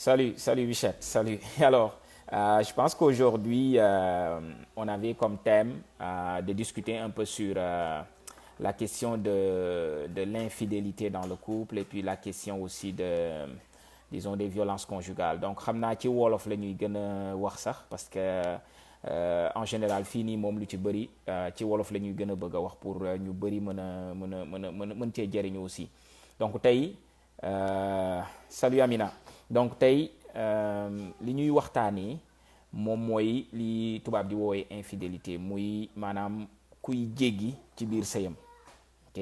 Salut Bichette, salut. Alors, je pense qu'aujourd'hui, on avait comme thème de discuter un peu sur la question de l'infidélité dans le couple et puis la question aussi de, disons, des violences conjugales. Donc, xam naa ci wolof la ñuy gën a wax sax parce que en général fii nii moom lu ci bëri ci wolof la ñuy gën a bëgg a wax pour ñu bëri mën cee jëriñu aussi. Donc tey, salut Amina. Donc tey li ñuy waxtaanee moom mooy li tubaab di woowee infidélité muy maanaam kuy jéggi ci biir sëyam. Ok.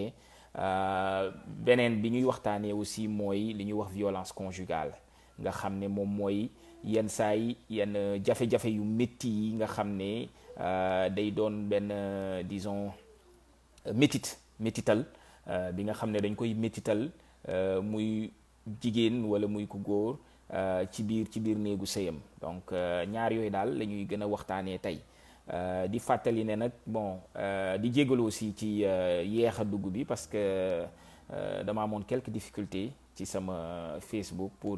Beneen bi ñuy waxtaanee aussi mooy li ñuy wax violence conjugale nga xam ne moom mooy yenn saa yi yenn jafe-jafe yu métti yi nga xam ne day doon benn disons métital bi nga xam ne dañ koy métital muy jigéen wala muy ku góor ci biir néegu sëyam. Donc ñaar yooyu daal la ñuy gën a waxtaanee tey di fàttali ne nag bon di jégalu aussi ci yeex a dugg bi parce que dama amoon quelques difficultés ci sama Facebook pour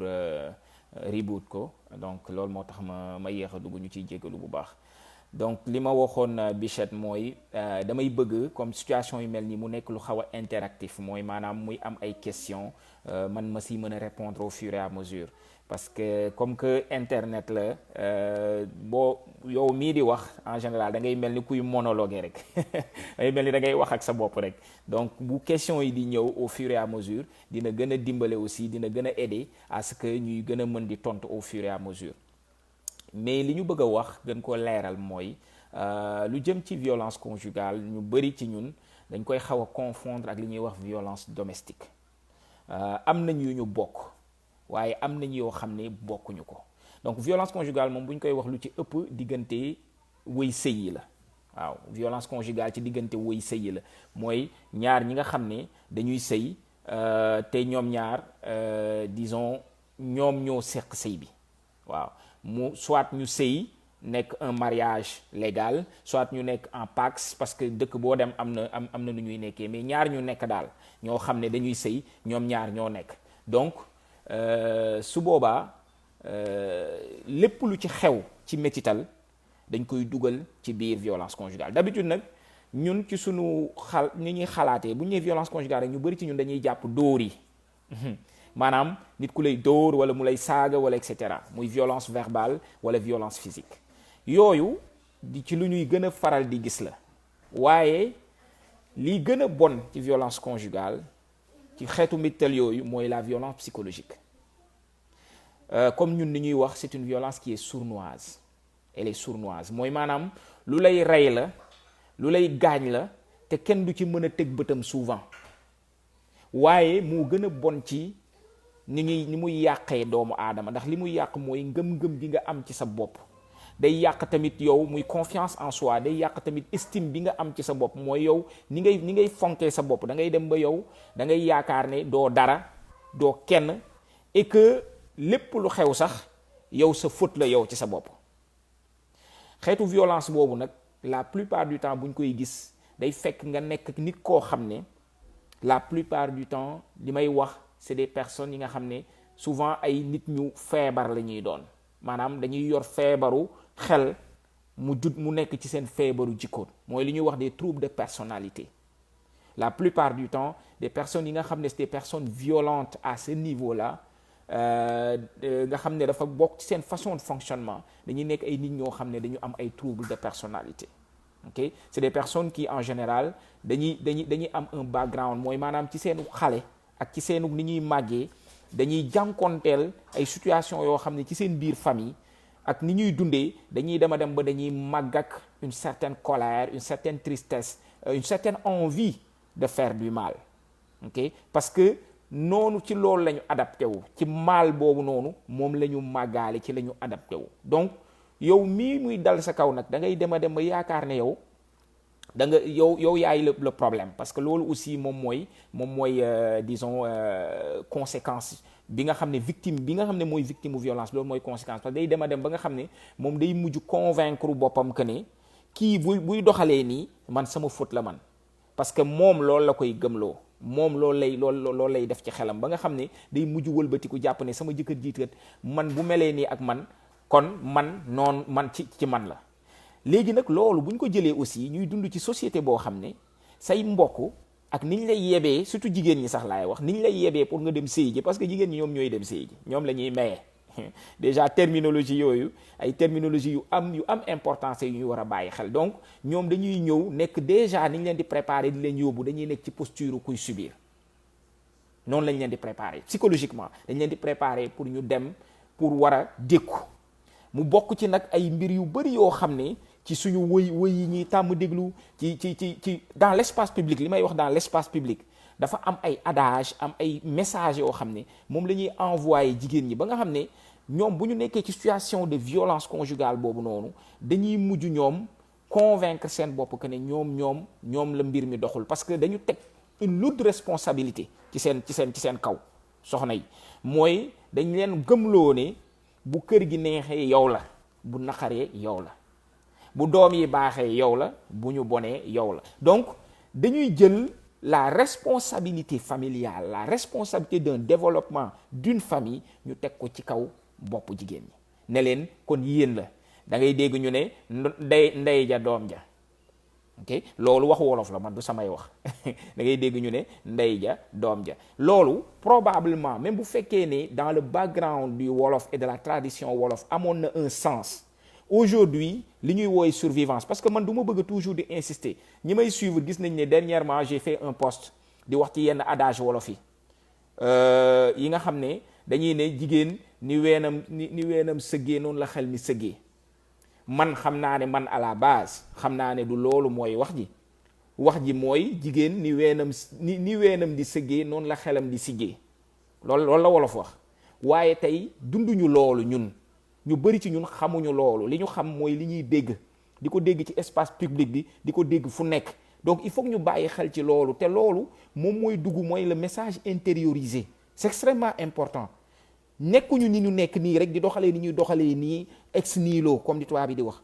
reboot ko, donc loolu moo tax ma yeex a dugg, ñu ciy jégalu bu baax. Donc li ma waxoon Bichette mooy damay bëgg comme situation yu mel nii mu nekk lu xaw a interactif, mooy maanaam muy am ay questions man ma si mën a répondre au fur et à mesure. Parce que comme que internet la boo yow mii di wax en général da ngay mel ni kuy monologuer rek da ngay mel ni da ngay wax ak sa bopp rek. Donc bu question yi di ñëw au fur et à mesure dina gën a dimbale aussi, dina gën a aider à ce que ñuy gën a mën di tontu au fur et à mesure. Mais li ñu bëgg a wax gën ko leeral mooy lu jëm ci violence conjugale ñu bëri ci ñun dañ koy xaw a confondre ak li ñuy wax violence domestique. Am nañ yu ñu bokk waaye am nañ yoo xam ne bokkuñu ko. Donc violence conjugale moom bu ñu koy wax lu ci ëpp diggante wëy sëy yi la. Waaw, violence conjugale ci diggante wëy sëy yi la mooy ñaar ñi nga xam ne dañuy sëy te ñoom ñaar disons ñoom ñoo seq sëy bi. Waaw, mu soit ñu sëy nekk un mariage légal, soit ñu nekk en pax parce que dëkk boo dem am na nu ñuy nekkee, mais ñaar ñu nekk daal ñoo xam ne dañuy sëy ñoom ñaar ñoo nekk. Donc su boobaa lépp lu ci xew ci métital dañ koy dugal ci biir violence conjugale. D'habitude nag ñun ci sunu ni ñuy xalaatee bu ñu nee violence conjugale rek ñu bëri ci ñun dañuy jàpp dóor yi maanaam nit ku lay dóor wala mu lay saaga wala et cetera, muy violence verbale wala violence physique. Yooyu di ci lu ñuy gën a faral di gis la, waaye li gën a bon ci violence conjugale ci xeetu métital yooyu mooy la violence psychologique. Comme ñun ni ñuy wax, c'est une violence qui est sournoise. Elle est sournoise mooy maanaam lu lay rey la, lu lay gaañ la te kenn du ci mën a teg bëtam souvent, waaye moo gën a bon ci ni muy yàqee doomu aadama, ndax li muy yàq mooy ngëm-ngëm gi nga am ci sa bopp. Day yàq tamit yow muy confiance en soi, day yàq tamit estime bi nga am ci sa bopp, mooy yow ni ngay fonkee sa bopp da ngay dem ba yow da ngay yaakaar ne doo dara, doo kenn, et que lépp lu xew sax yow sa faute la yow ci sa bopp. Xeetu violence boobu nag la plupart du temps bu ñu koy gis day fekk nga nekk nit koo xam ne la plupart du temps li may wax c'est des personnes yi nga xam ne souvent ay nit ñu feebar la ñuy doon, maanaam dañuy yor feebaru xel mu nekk ci seen feebaru jikko, mooy li ñuy wax des troubles de personnalité. La plupart du temps des personnes yi nga xam ne c'est des personnes violentes à ce niveau-là nga xam ne dafa bokk ci seen façon de fonctionnement, dañuy nekk ay nit ñoo xam ne dañu am ay troubles de personnalité. Ok, c'est des personnes qui en général dañuy am un background, mooy maanaam ci seenu xale ak ci seenu ni ñuy màggee dañuy jànkonteel ay situation yoo xam ne ci seen biir famille ak ni ñuy dundee dañuy dem ba dañuy màgg ak une certaine colère, une certaine tristesse, une certaine envie de faire du mal. Ok, parce que noonu ci loolu la ñu adapté wu, ci mal boobu noonu moom la ñu màggaale, ci la ñu adapté wu. Donc yow mii muy dal sa kaw nag da ngay dem ba yaakaar ne yow da nga yow yaay le problème, parce que loolu aussi moom mooy disons conséquence bi nga xam ne victime bi nga xam ne mooy victime violence, loolu mooy conséquence, parce que day dem ba nga xam ne moom day mujj convaincre boppam que ne kii buy doxalee nii man sama faute la man, parce que moom loolu la koy gëmloo. moom loolu lay def ci xelam ba nga xam ne day mujj wëlbatiku jàpp ne sama jëkkër jiitat man bu melee nii ak man kon man noonu man ci man la. léegi nag loolu bu ñu ko jëlee aussi ñuy dund ci société boo xam ne say mbokk ak niñ lay yebee surtout jigéen ñi sax laay wax niñ lay yebee pour nga dem sëy ji parce que jigéen ñi ñoom ñooy dem sëy ji ñoom la ñuy maye déjà terminologie yooyu ay terminologie yu am importance yu ñu war a bàyyi xel. donc ñoom dañuy ñëw nekk déjà niñ leen di préparer di leen yóbbu dañuy nekk ci posture kuy subir noonu lañ leen di préparer psychologiquement dañ leen di préparer pour ñu dem pour war a dékku mu bokk ci nag ay mbir yu bari yoo xam ne ci suñu wëy yi ñuy tàmm déglu ci dans l'espace public li may wax dans l'espace public dafa am ay adage am ay messages yoo xam ne moom la ñuy envoyer jigéen ñi ba nga xam ne ñoom bu ñu nekkee ci situation de violence conjugale boobu noonu dañuy mujj ñoom convaincre seen bopp que ne ñoom la mbir mi doxul parce que dañu teg une lourde responsabilité ci seen kaw soxna yi mooy dañ leen gëmloo ne bu kër gi neexee yow la bu naqaree yow la bu doom yi baaxee yow la bu ñu bonee yow la donc dañuy jël la responsabilité familiale la responsabilité d'un développement d'une famille ñu teg ko ci kaw bopp jigéen ñi ne leen kon yéen la da ngay dégg ñu ne ndey ja doom ja ok loolu wax wolof la man du samay wax da ngay dégg ñu ne ndey ja doom ja loolu probablement même bu fekkee ne dans le background du wolof et de la tradition wolof amoon na un sens aujourd'hui li ñuy wooy survivance parce que man du ma bëgg toujours di insister ñi may suivre gis nañ ne dernièrement j'ai fait un post di wax ci yenn adage wolof yi nga xam ne dañuy ne jigéen ni weenam sëggee noonu la xel mi sëggee man xam naa ne man à la base xam naa ne du loolu mooy wax ji mooy jigéen ni weenam di sëggee noonu la xelam di siggee loolu la wolof wax waaye tey dunduñu loolu ñu bari ci ñun xamuñu loolu li ñu xam mooy li ñuy dégg di ko dégg ci espace public bi di ko dégg fu nekk donc il faut que ñu bàyyi xel ci loolu te loolu moom mooy dugg mooy le message intériorisé c'est extrêmement important nekkuñu ni ñu nekk nii rek di doxalee ni ñuy doxalee nii ex nihilo comme di tubaab bi di wax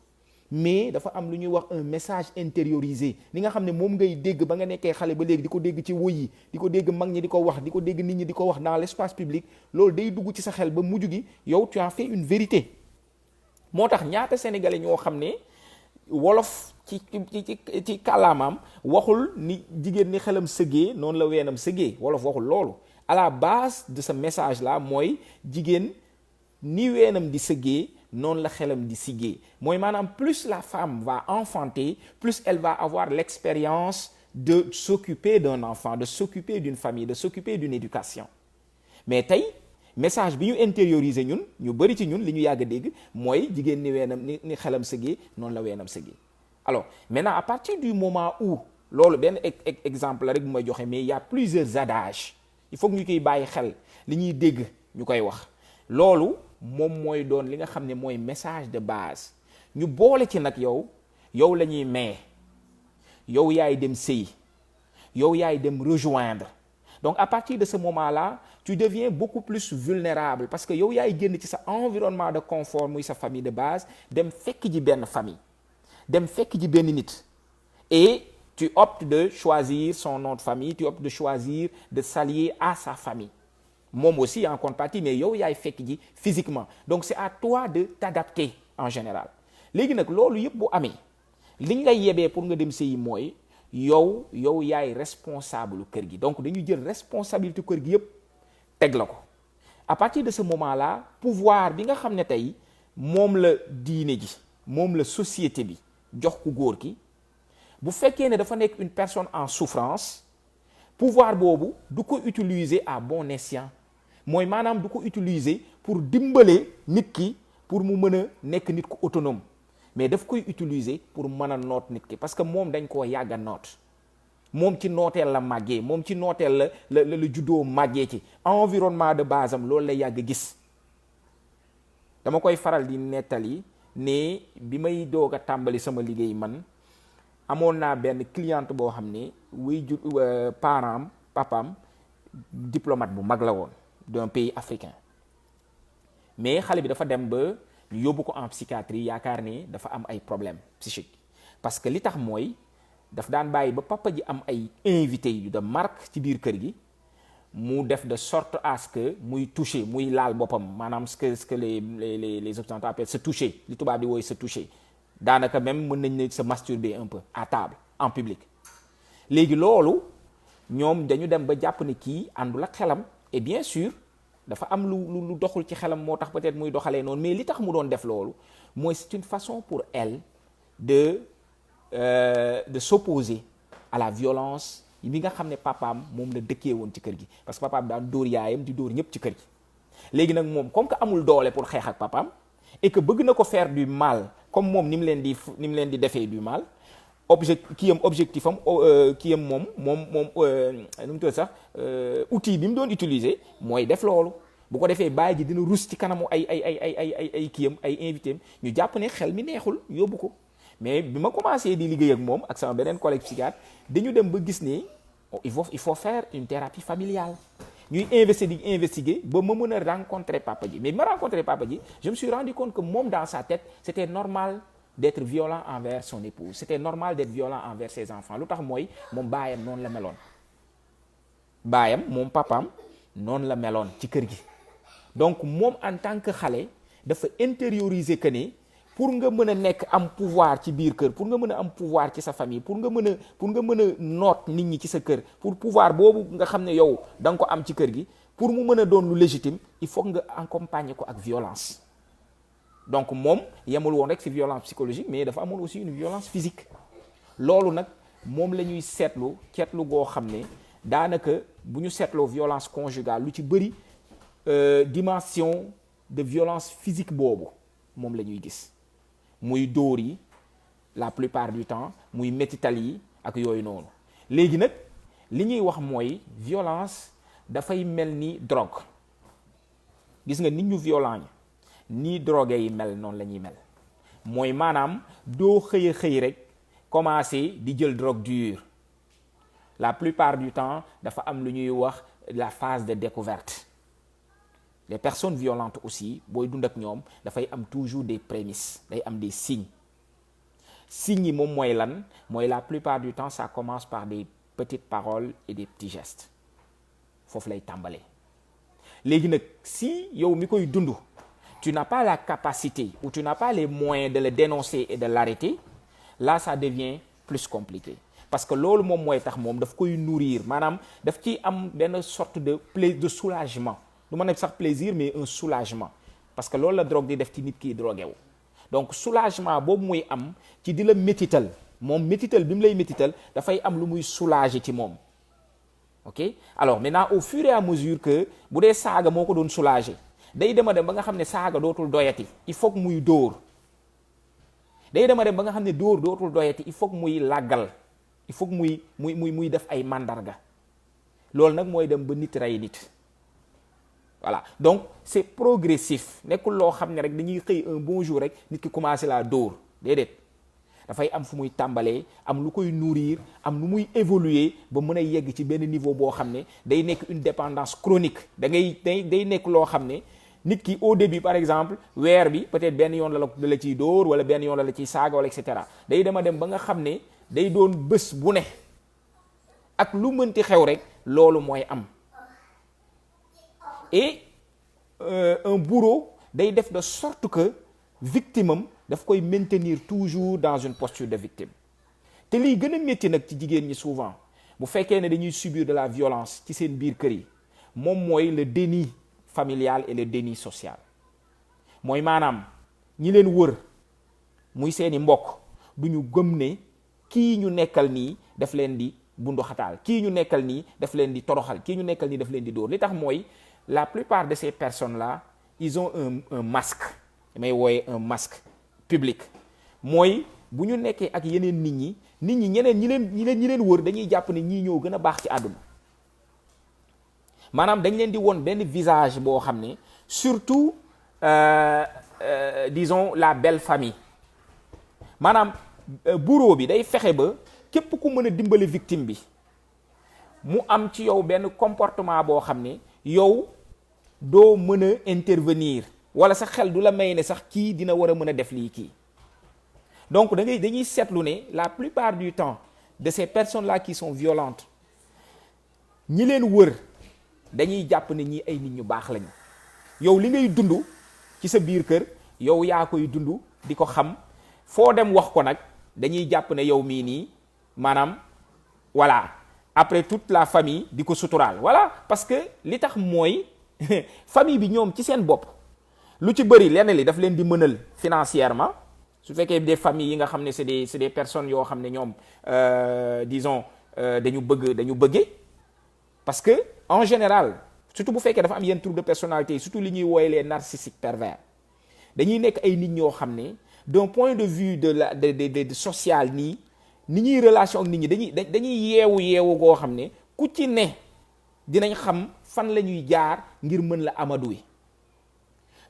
mais dafa am lu ñuy wax un message intériorisé li nga xam ne moom ngay dégg ba nga nekkee xale ba léegi di ko dégg ci woy yi di ko dégg mag ñi di ko wax di ko dégg nit ñi di ko wax dans l'espace public loolu day dugg ci sa xel ba mujj gi yow tu as fait une vérité moo tax ñaata sénégalais ñoo xam ne wolof ci kàllaamaam waxul ni jigéen ni xelam sëggee noonu la weenam sëggee wolof waxul loolu à la base de ce message là mooy jigéen ni weenam di sëggee noonu la xelam di siggee mooy maanaam plus la femme va enfanter plus elle va avoir l'expérience de s'occuper d'un enfant de s'occuper d'une famille de s'occuper d'une éducation mais tey message bi ñu intérioriser ñun ñu bari ci ñun li ñu yàgg a dégg mooy jigéen ni weenam ni xelam sëggee noonu la weenam sëggee alors maintenant à partir du moment où loolu benn exemple la rek bu may joxe mais il y a plusieurs adages il faut que ñu koy bàyyi xel li ñuy dégg ñu koy wax loolu moom mooy doon li nga xam ne mooy message de base ñu boole ci nag yow la ñuy maye yow yaay dem sëy yow yaay dem rejoindre donc à partir de ce moment-là tu deviens beaucoup plus vulnérable parce que yow yaay génn ci sa environnement de confort muy sa famille de base dem fekk ji benn famille dem fekk ji benn nit et tu optes de choisir son nom de famille tu optes de choisir de s'allier à sa famille moom aussi en contrepartie mais yow yaay fekk ji physiquement donc c'est à toi de t'adapter en général léegi nag loolu yëpp bu amee liñ lay yebee pour nga dem sëyi mooy yow yaay responsable kër gi donc dañuy jël responsabilité kër gi yëpp teg la ko à partir de ce moment-là pouvoir bi nga xam ne tey moom la diine ji moom la société bi jox ku góor ki bu fekkee ne dafa nekk une personne en souffrance pouvoir boobu du ko utiliser à bon escient mooy maanaam du ko utiliser pour dimbale nit ki pour mu mën a nekk nit ku autonome mais daf koy utiliser pour mën a noot nit ki parce que moom dañ koo yàgg a noot moom ci nooteel la màggee moom ci nooteel la juddoo màggee ci environnement de base am loolu la yàgg gis dama koy faral di nettali ne bi may doog a tàmbali sama liggéey man amoon naa benn cliente boo xam ne parent papam diplomate bu mag la woon d'un pays africain mais xale bi dafa dem ba ñu yóbbu ko en psychiatrie yaakaar ne dafa am ay problèmes psychiques parce que li tax mooy daf daan bàyyi ba papa ji am ay invité yu de marque ci biir kër gi mu def de sorte à ce que muy toucher muy laal boppam maanaam ce que les occidentaux appellent se toucher li tubaab di wooyu se toucher daanaka même mën nañ ne se masturber un peu à table en public. léegi loolu ñoom dañu dem ba jàpp ne kii àndul ak xelam et bien sûr dafa am lu doxul ci xelam moo tax peut-être muy doxalee noonu mais li tax mu doon def loolu mooy c'est une façon pour elle de s'opposer à la violence bi nga xam ne papaam moom la dëkkee woon ci kër gi parce que papaam daan dóor yaayam di dóor ñëpp ci kër gi. léegi nag moom comme que amul doole pour xeex ak papaam et que bëgg na ko faire du mal comme moom ni mu leen di defee du mal objectif am kii am moom nu mu tudd sax outil bi mu doon utiliser mooy def loolu. bu ko defee bàyyi ji dina rus ci kanamu ay kiyam ay invité am ñu jàpp ne xel mi neexul yóbbu ko. mais bi ma commencé di liggéey ak moom ak sama beneen collègue psychiatre dañu dem ba gis ne il faut faire une thérapie familiale ñuy investiguer ba ma mën a rencontrer papa ji mais bi ma rencontrer papa ji je me suis rendu compte que moom dans sa tête c'était normal d'être violent envers son épouse c'était normal d'être violent envers ses enfants lu tax mooy moom baayam noonu la meloon baayam moom papaam noonu la meloon ci kër gi donc moom en tant que xale dafa intérioriser que ne pour nga mën a nekk am pouvoir ci biir kër pour nga mën a am pouvoir ci sa famille pour nga mën a noot nit ñi ci sa kër pour pouvoir boobu nga xam ne yow da nga ko am ci kër gi pour mu mën a doon lu légitime il faut nga accompagner ko ak violence. donc moom yemul woon rek ci violence psychologique mais dafa amoon aussi une violence physique loolu nag moom la ñuy seetlu goo xam ne daanaka bu ñu seetloo violence conjugale lu ci bëri dimension de violence physique boobu moom la ñuy gis. muy dóor yi la plupart du temps muy métital yi ak yooyu noonu léegi nag li ñuy wax mooy violence dafay mel ni drogue gis nga nit ñu violent nii drogué yi mel noonu la ñuy mel mooy maanaam doo xëy rek commencer di jël drogue dure la plupart du temps dafa am lu ñuy wax la phase de découverte. Les personnes violentes aussi booy dund ak ñoom dafay am toujours des prémices day am des signes yi moom mooy lan mooy la plupart du temps ça commence par des petites paroles et des petits gestes foofu lay tàmbalee. léegi nag si yow mi koy dund tu n'as pas la capacité ou tu n'as pas les moyens de le dénoncer et de l'arrêter là ça devient plus compliqué parce que loolu moom mooy tax moom daf koy nourrir maanaam daf ci am benn sorte de soulagement. du ma nekk sax plaisir mais un soulagement parce que loolu la drogue di def ci nit ki drogué wu donc soulagement boobu muy am ci di la métital moom métital bi mu lay métital dafay am lu muy soulager ci moom ok alors maintenant au fur et à mesure que bu dee saaga moo ko doon soulager day dem ba nga xam ne saaga dootul doyati il faut que muy dóor day dem ba nga xam ne dóor dootul doyati il faut que muy làggal il faut que muy def ay mandarga loolu nag mooy dem ba nit rey nit. voilà donc c'est progressif nekkul loo xam ne rek dañuy xëy un bon jour rek nit ki commencé laa dóor déedéet dafay am fu muy tàmbalee am lu koy nourrir am lu muy évoluer ba mën a yegg ci benn niveau boo xam ne day nekk une dépendance chronique day nekk loo xam ne nit ki au début par exemple weer bi peut-être benn yoon la ciy dóor wala benn yoon la ciy saaga wala et cetera day dem ba nga xam ne day doon bés bu ne ak lu mënti xew rek loolu mooy am. Et un bourreau day def de sorte que victime am daf koy maintenir toujours dans une posture de victime te liy gën a métti nag ci jigéen ñi souvent bu fekkee ne dañuy subir de la violence ci seen biir kër yi moom mooy le déni familial et le déni social mooy maanaam ñi leen wër muy seeni mbokk du ñu gëm ne kii ñu nekkal nii daf leen di bundu xataal kii ñu nekkal nii daf leen di toroxal kii ñu nekkal nii daf leen di dóor li tax mooy la plupart de ces personnes-là ils ont un masque damay wooye un masque public mooy bu ñu nekkee ak yeneen nit ñi ñeneen ñi leen wër dañuy jàpp ne ñii ñoo gën a baax ci àdduna maanaam dañ leen di won benn visage boo xam ne surtout disons la belle famille maanaam bourreau bi day fexe ba képp ku mën a dimbali victime bi mu am ci yow benn comportement boo xam ne yow doo mën a intervenir wala sa xel du la may ne sax kii dina war a mën a def lii kii donc dañuy seetlu ne la plupart du temps de ces personnes-là qui sont violentes ñi leen wër dañuy jàpp ne ñi ay nit ñu baax lañu. yow li ngay dund ci sa biir kër yow yaa koy dund di ko xam foo dem wax ko nag dañuy jàpp ne yow mii nii maanaam voilà après toute la famille di ko suturaal voilà parce que li tax mooy famille bi ñoom ci seen bopp lu ci bëri lenn li daf leen di mënal financièrement su fekkee des familles yi nga xam ne c'est des personnes yoo xam ne ñoom disons dañu bëggee parce que en général surtout bu fekkee dafa am yenn trouble de personnalité surtout li ñuy wooye les narcissiques pervers dañuy nekk ay nit ñoo xam ne d'un point de vue de social nii ni ñuy relation ak nit ñi dañuy yeewu goo xam ne ku ci ne dinañ xam fan la ñuy jaar ngir mën la amaduwi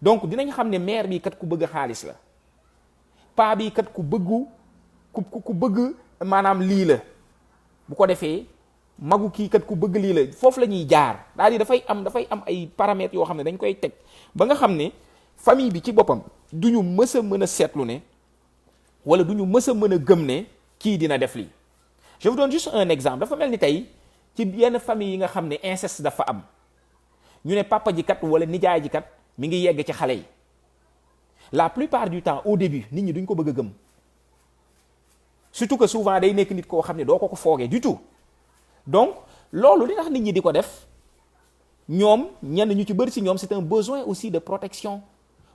donc dinañ xam ne mère bi kat ku bëgg xaalis la paa bi kat ku bëgg maanaam lii la bu ko defee magu kii kat ku bëgg lii la foofu la ñuy jaar daal di dafay am ay paramètres yoo xam ne dañ koy teg ba nga xam ne famille bi ci boppam du ñu mës a mën a seetlu ne wala du ñu mës a mën a gëm ne kii dina def lii. je vous donne juste un exemple dafa mel ni tey ci yenn famille yi nga xam ne inceste dafa am ñu ne papa ji kat wala nijaay ji kat mi ngi yegg ci xale yi la plupart du temps au début nit ñi duñ ko bëgg a gëm surtout que souvent day nekk nit koo xam ne doo ko foogee du tout. donc loolu li tax nit ñi di ko def ñoom ñenn ñu ci bëri si ñoom c'est un besoin aussi de protection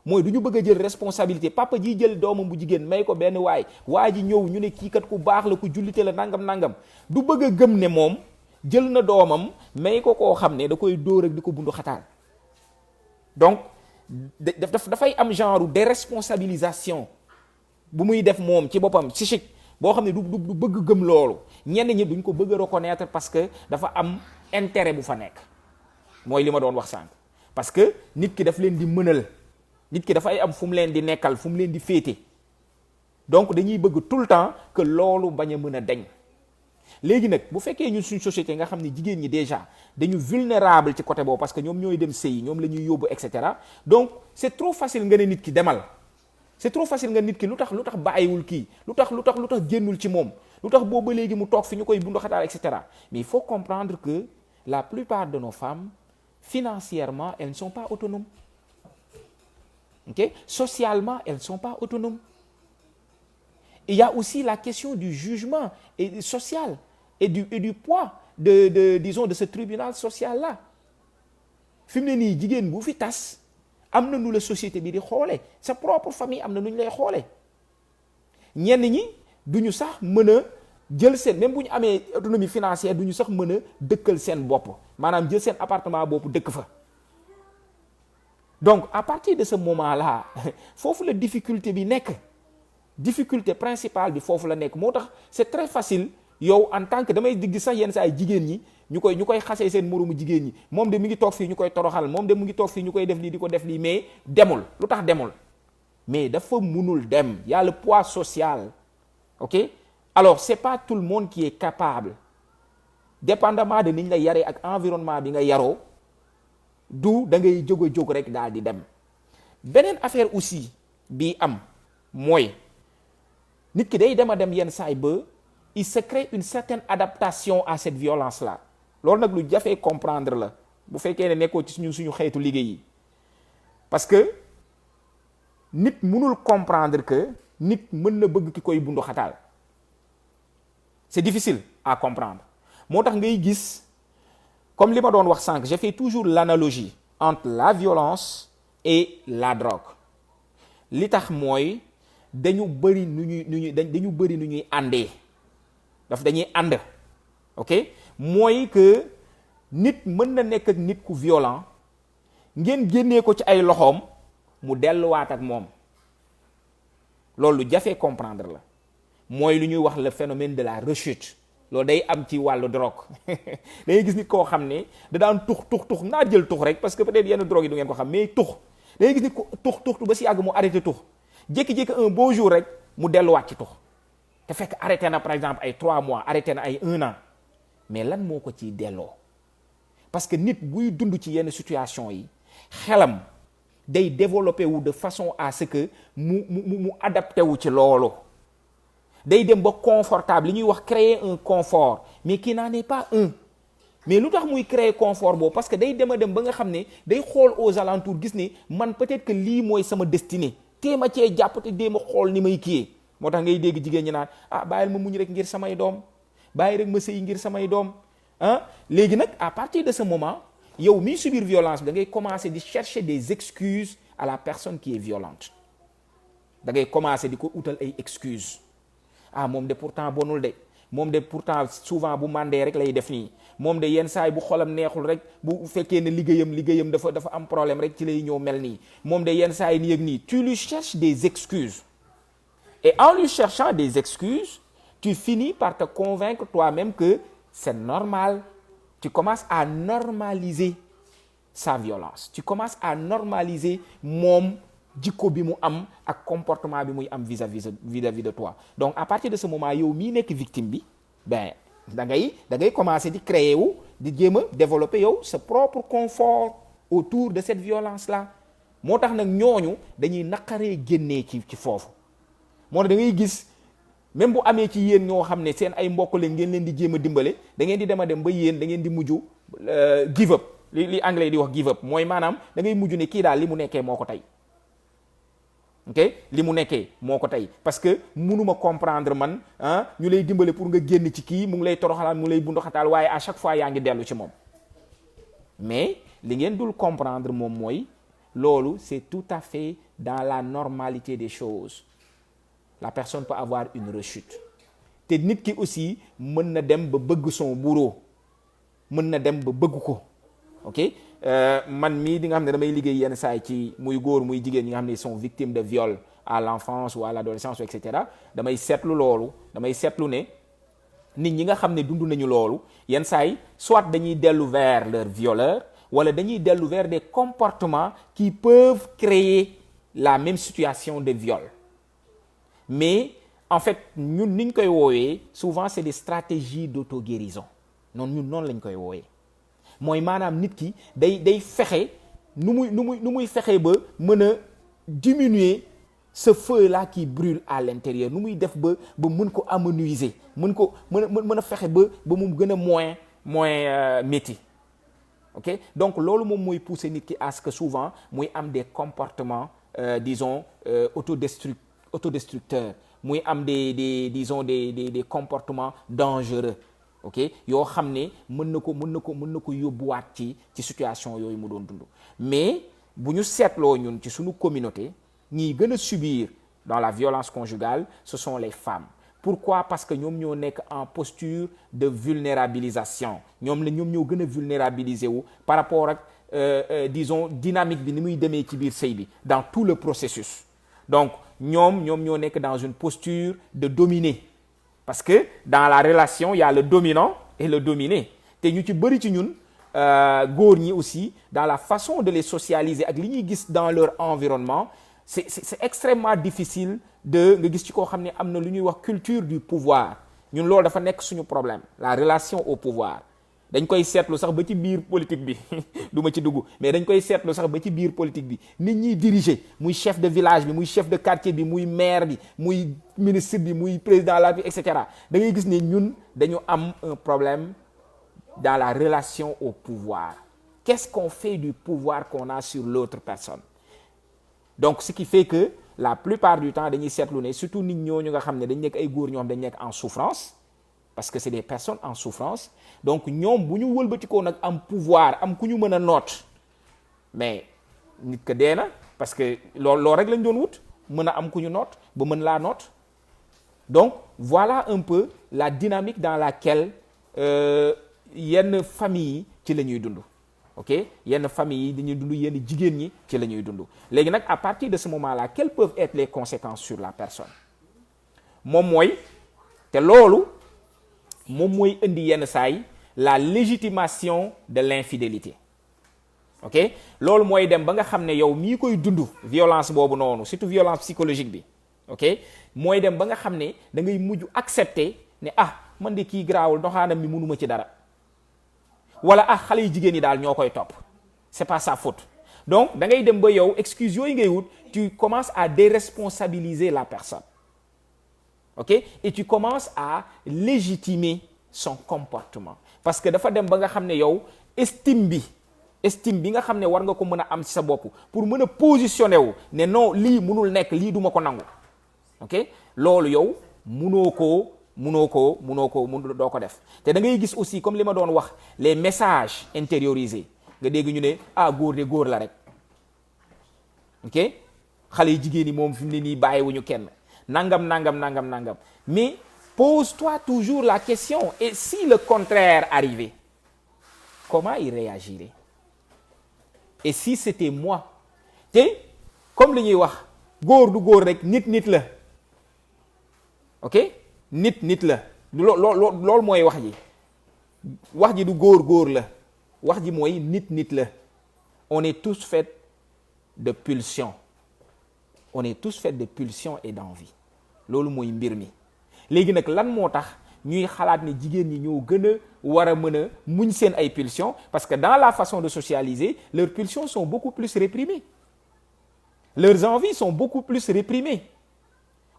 mooy du ñu bëgg a jël responsabilité papa ji jël doomam bu jigéen may ko benn waa ji ñëw ñu ne kii kat ku baax la ku jullite la nangam du bëgg a gëm ne moom jël na doomam may ko koo xam ne da koy dóor ak di ko bundu xataal donc dafay am genre déresponsabilisation bu muy def moom ci boppam psychique boo xam ne du bëgg gëm loolu ñenn ñi duñ ko bëgg a reconnaître parce que dafa am intérêt bu fa nekk mooy li ma doon wax sànq parce que nit ki daf leen di mënal nit ki dafay am fu mu leen di nekkal fu mu leen di féete donc dañuy bëgg tout le temps que loolu bañ a mën a deñ léegi nag bu fekkee ñun suñ société nga xam ne jigéen ñi déjà dañu vulnérable ci côté boobu parce que ñoom ñooy dem sëyi ñoom la ñuy yóbbu et cetera donc c'est trop facile nga ne nit ki demal c'est trop facile nga nit ki lu tax bàyyiwul kii lu tax génnul ci moom lu tax boobu ba léegi mu toog fi ñu koy bundu xataal et cetera mais il faut comprendre que la plupart de nos femmes financièrement elles ne sont pas autonomes. Ok, socialement elles ne sont pas autonomes. Il y a aussi la question du jugement et social et du poids disons de ce tribunal social là fi mu ne nii jigéen bu fi tas am na nu la société bi di xoole sa propre famille am na nu ñu lay xoole ñenn ñi duñu sax mën a jël seen même bu ñu amee autonomie financière duñu sax mën a dëkkal seen bopp maanaam jël seen appartement bopp dëkk fa. donc à partir de ce moment là foofu la difficulté bi nekk difficulté principale bi foofu la nekk moo tax c'est très facile yow en tant que damay digg sax yenn saa ay jigéen ñi ñu koy xasee seen moroomu jigéen ñi moom de mi ngi toog fii ñu koy toroxal moom de mu ngi toog fii ñu koy def lii di ko def lii mais demul lu tax demul mais dafa munul dem y a le poids social ok alors c'est pas tout le monde qui est capable dépendamment de ni ñu la yaree ak environnement bi nga yaroo du da ngay jóg rek daal di dem beneen affaire aussi bi am mooy nit ki day dem yenn saay ba il se crée une certaine adaptation à cette violence là loolu nag lu jafee comprendre la bu fekkee ne nekkoo ci suñu xeetu liggéey yi parce que nit mënul comprendre que nit mën na bëgg ki koy bundu xataal c'est difficile à comprendre moo tax ngay gis comme li ma doon wax sànq j'ai fait toujours l'analogie entre la violence et la drogue li tax mooy dañu bëri dañu bëri nu ñuy àndee dañuy ànd ok mooy que nit mën na nekk ak nit ku violent ngeen génnee ko ci ay loxoom mu delluwaat ak moom loolu lu jafee comprendre la mooy lu ñuy wax le phénomène de la rechute loolu day am ci wàllu drogue da ngay gis nit koo xam ne da daan tux naa jël tux rek parce que peut-être yenn drogue yi du ngeen ko xam mais tux da ngay gis nit ko tux ba si yàgg mu arrêté tux jékki-jékki un beau jour rek mu delluwaat ci tux te fekk arrêté na par exemple ay 3 mois arrêté na ay 1 an mais lan moo ko ciy delloo parce que nit buy dund ci yenn situation yi xelam day développé wu de façon à ce que mu adapté wu ci loolu day dem ba confortable li ñuy wax créer un confort mais qui n'en est pas un. mais lu tax muy créer confort boobu parce que day dem a dem ba nga xam ne day xool aux alentours gis ne man peut-être que lii mooy sama destinée tee ma cee jàpp te dee ma xool ni may kiyee moo tax ngay dégg jigéen ñi naan bàyyil ma muñ rek ngir samay doom bàyyi rek ma sëy ngir samay doom léegi nag à partir de ce moment yow miy subir violence bi da ngay commencer di chercher des excuses à la personne qui est violente da ngay commencer di ko utal ay excuses moom de pourtant bonul de moom de pourtant souvent bu mandee rek lay def nii moom de yenn saa yi bu xolam neexul rek bu fekkee ne liggéeyam dafa am problème rek ci lay ñëw mel nii moom de yenn saa yi nii ak nii tu lui cherches des excuses et en lui cherchant des excuses tu finis par te convaincre toi-même que c'est normal. Tu commences à normaliser sa violence tu commences à normaliser moom jikko bi mu am ak comportement bi muy am vis-à-vis de toi donc à partir de ce moment yow mii nekk victime bi da ngay commencer di créer wu di jéem a développer yow sa propre confort autour de cette violence là moo tax nag ñooñu dañuy naqaree génnee ci foofu moo tax da ngay gis même bu amee ci yéen ñoo xam ne seen ay mbokk leen ngeen leen di jéem a dimbale da ngeen di dem ba yéen da ngeen di mujj give up li anglais di wax give up mooy maanaam da ngay mujj ne kii daal li mu nekkee moo ko tey li mu nekkee moo ko tey parce que mënuma comprendre man ñu lay dimbale pour nga génn ci kii mu ngi lay toroxalaan mu ngi lay bunduxataal waaye à chaque fois yaa ngi dellu ci moom mais li ngeen dul comprendre moom mooy loolu c'est tout à fait dans la normalité des choses. La personne peut avoir une rechute te nit ki aussi mën na dem ba bëgg son bourreau mën na dem ba bëgg ko man mii di nga xam ne damay liggéey yenn saay ci muy góor muy jigéen ñi nga xam ne sont victimes de viol à l'enfance ou à l'adolescence et cetera damay seetlu ne nit ñi nga xam ne dund nañu loolu yenn saay soit dañuy dellu vers leur violeur wala dañuy dellu vers des comportements qui peuvent créer la même situation de viol. Mais en fait ñun niñ koy woowee souvent c'est des stratégies d'auto-guérison ñun noonu lañ koy woowee mooy maanaam nit ki day fexe nu muy fexe ba mën a diminuer ce feu là qui brûle à l'intérieur nu muy def ba mën ko amenuiser mën a fexe ba mu gën a moins métti donc loolu moom mooy pousser nit ki à ce que souvent muy am des comportements disons autodestructeur muy am des comportements dangereux yoo xam ne mën na ko yóbbuwaat ci situation yooyu mu doon dund mais bu ñu seetloo ñun ci suñu communauté ñiy gën a subir dans la violence conjugale ce sont les femmes. Pourquoi? Parce que ñoom ñoo nekk en posture de vulnérabilisation ñoom ñoo gën a vulnérabiliser wu par rapport ak disons dynamique bi ni muy demee ci biir sëy bi dans tout le processus. Donc ñoom ñoo nekk dans une posture de dominer parce que dans la relation il y a le dominant et le dominé te ñu ci bëri ci ñun góor ñi aussi dans la façon de les socialiser ak li ñuy gis dans leur environnement c'est extrêmement difficile de nga gis ci koo xam ne am na lu ñuy wax culture du pouvoir ñun loolu dafa nekk suñu problème la relation au pouvoir dañ koy seetlu sax ba ci biir politique bi du ma ci dugg mais dañ koy seetlu sax ba ci biir politique bi nit ñiy diriger muy chef de village bi muy chef de quartier bi muy maire bi muy ministre bi muy président de la République et cetera da ngay gis ne ñun dañu am un problème dans la relation au pouvoir. Qu'est-ce qu'on fait du pouvoir qu'on a sur l'autre personne? Donc ce qui fait que la plupart du temps dañuy seetlu ne surtout nit ñooñu nga xam ne dañ nekk ay góor ñoo xam dañ nekk en souffrance parce que c'est des personnes en souffrance donc ñoom bu ñu wëlbatikoo nag am pouvoir am ku ñu mën a noot mais nit ka dee na parce que loolu rek lañ doon wut mën a am ku ñu noot ba mën laa noot donc voilà un peu la dynamique dans laquelle yenn famille yi ci la ñuy dund ok yenn famille yi dañuy dund yenn jigéen ñi ci la ñuy dund léegi nag à partir de ce moment-là quelles peuvent être les conséquences sur la personne moom mooy te loolu moom mooy indi yenn saay la légitimation de l'infidélité ok loolu mooy dem ba nga xam ne yow mii koy dund violence boobu noonu surtout violence psychologique bi ok mooy dem ba nga xam ne da ngay mujj accepter ne man de kii garaawul doxaanam mi mënuma ci dara wala xale yu jigéen ñi daal ñoo koy topp c'est pas sa faute donc da ngay dem ba yow excuse yooyu ngay wut tu commences à déresponsabiliser la personne ok, et tu commences à légitimer son comportement parce que dafa dem ba nga xam ne yow estime bi nga xam ne war nga ko mën a am ci sa bopp pour mën a positionner wu ne non lii munul nekk lii duma ko nangu, ok, loolu yow munoo doo ko def. te da ngay gis aussi comme li ma doon wax les messages intériorisés nga dégg ñu ne góor de góor la rek, ok, xale yi jigéen ñi moom fi mu ne nii bàyyiwuñu kenn nangam, mais pose-toi toujours la question, et si le contraire arrivait, comment il réagirait? Et si c'était moi? te comme li ñuy wax góor du góor rek nit la, ok, nit la loolu mooy wax ji du góor la, wax ji mooy nit la. On est tous faits de pulsions, et d'envie. loolu mooy mbir mi. léegi nag lan moo tax ñuy xalaat ne jigéen ñi ñoo gën a war a mën a muñ seen ay pulsions? Parce que dans la façon de socialiser, leurs pulsions sont beaucoup plus réprimées, leurs envies sont beaucoup plus réprimées,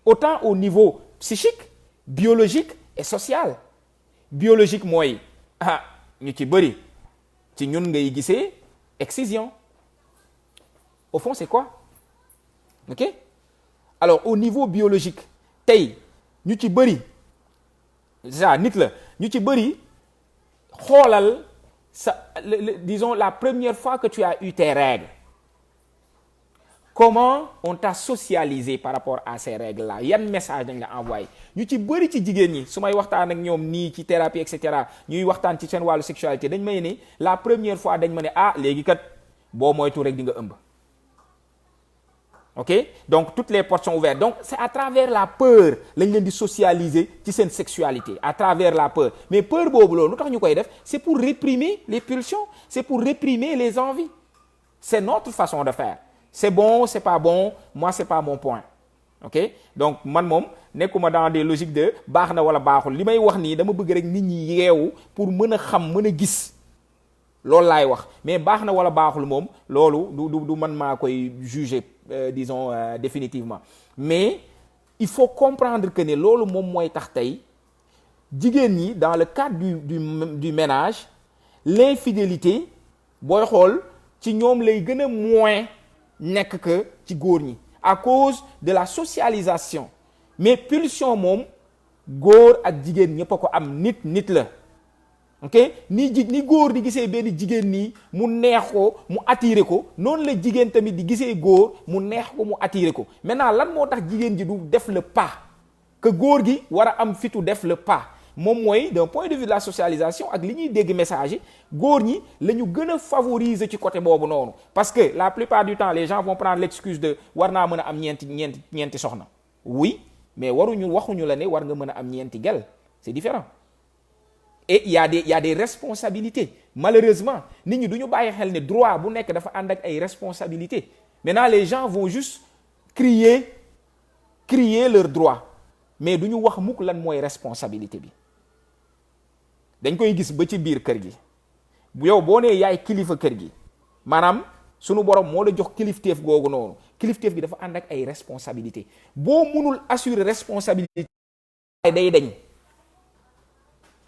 autant au niveau psychique, biologique et social. Biologique mooy ñu ci bëri ci ñun ngay gisee excision. Au fond c'est quoi? Ok, alors au niveau biologique tey ñu ci bëri déjà nit la, ñu ci bëri xoolal disons la première fois que tu as eu tes règles, comment on t'a socialisé par rapport à ces règles là, yan message dañ la envoyé. ñu ci bëri ci jigéen ñi su may waxtaan ak ñoom nii ci thérapie et cetera, ñuy waxtaan ci seen wàllu sexualité, dañ may ne la première fois dañ ma ne léegi kat boo moytu rek di nga ëmb. ok, donc toutes les portes sont ouvertes. Donc c'est à travers la peur lañ leen di socialiser ci seen sexualité, à travers la peur. Mais peur boobu loolu lu tax ñu koy def, c'est pour réprimer les pulsions, c'est pour réprimer les envies. C'est notre façon de faire. C'est bon, c'est pas bon, moi c'est pas mon point. ok, donc man moom nekkuma dans des logiques de baax na wala baaxul. li may wax nii dama bëgg rek nit ñi yeewu pour mën a xam, mën a gis. loolu laay wax, mais baax na wala baaxul moom loolu du man maa koy juger disons définitivement. Mais il faut comprendre que ne loolu moom mooy tax tey jigéen ñi dans le cadre du ménage, l'infidélité booy xool ci ñoom lay gën a moins nekk que ci góor ñi à cause de la socialisation. Mais pulsion moom góor ak jigéen ñëpp a ko am, nit la. ok, ni góor di gisee benn jigéen nii mu neex ko mu attiré ko, noonu la jigéen tamit di gisee góor mu neex ko mu attiré ko. Maintenant lan moo tax jigéen ji du def le pas que góor gi war a am fitu def le pas? moom mooy d'un point de vue de la socialisation ak li ñuy dégg message yi, góor ñi la ñu gën a favoriser ci côté boobu noonu. Parce que la plupart du temps les gens vont prendre l'excuse de war naa mën a am ñeenti soxna. oui, mais waxuñu la ne war nga mën a am ñeenti gel, c'est différent. Et il y a des responsabilités. Malheureusement nit ñi du ñu bàyyi xel ne droit bu nekk dafa ànd ak ay responsabilités. Maintenant les gens vont juste crier leur droit, mais du ñu wax mukk lan mooy responsabilité bi. dañ koy gis ba ci biir kër gi, bu yow boo nee yaay kilifa kër gi, maanaam sunu borom moo la jox kilifteef googu noonu, kilifteef gi dafa ànd ak ay responsabilités. boo munul assurer responsabilité day dañ.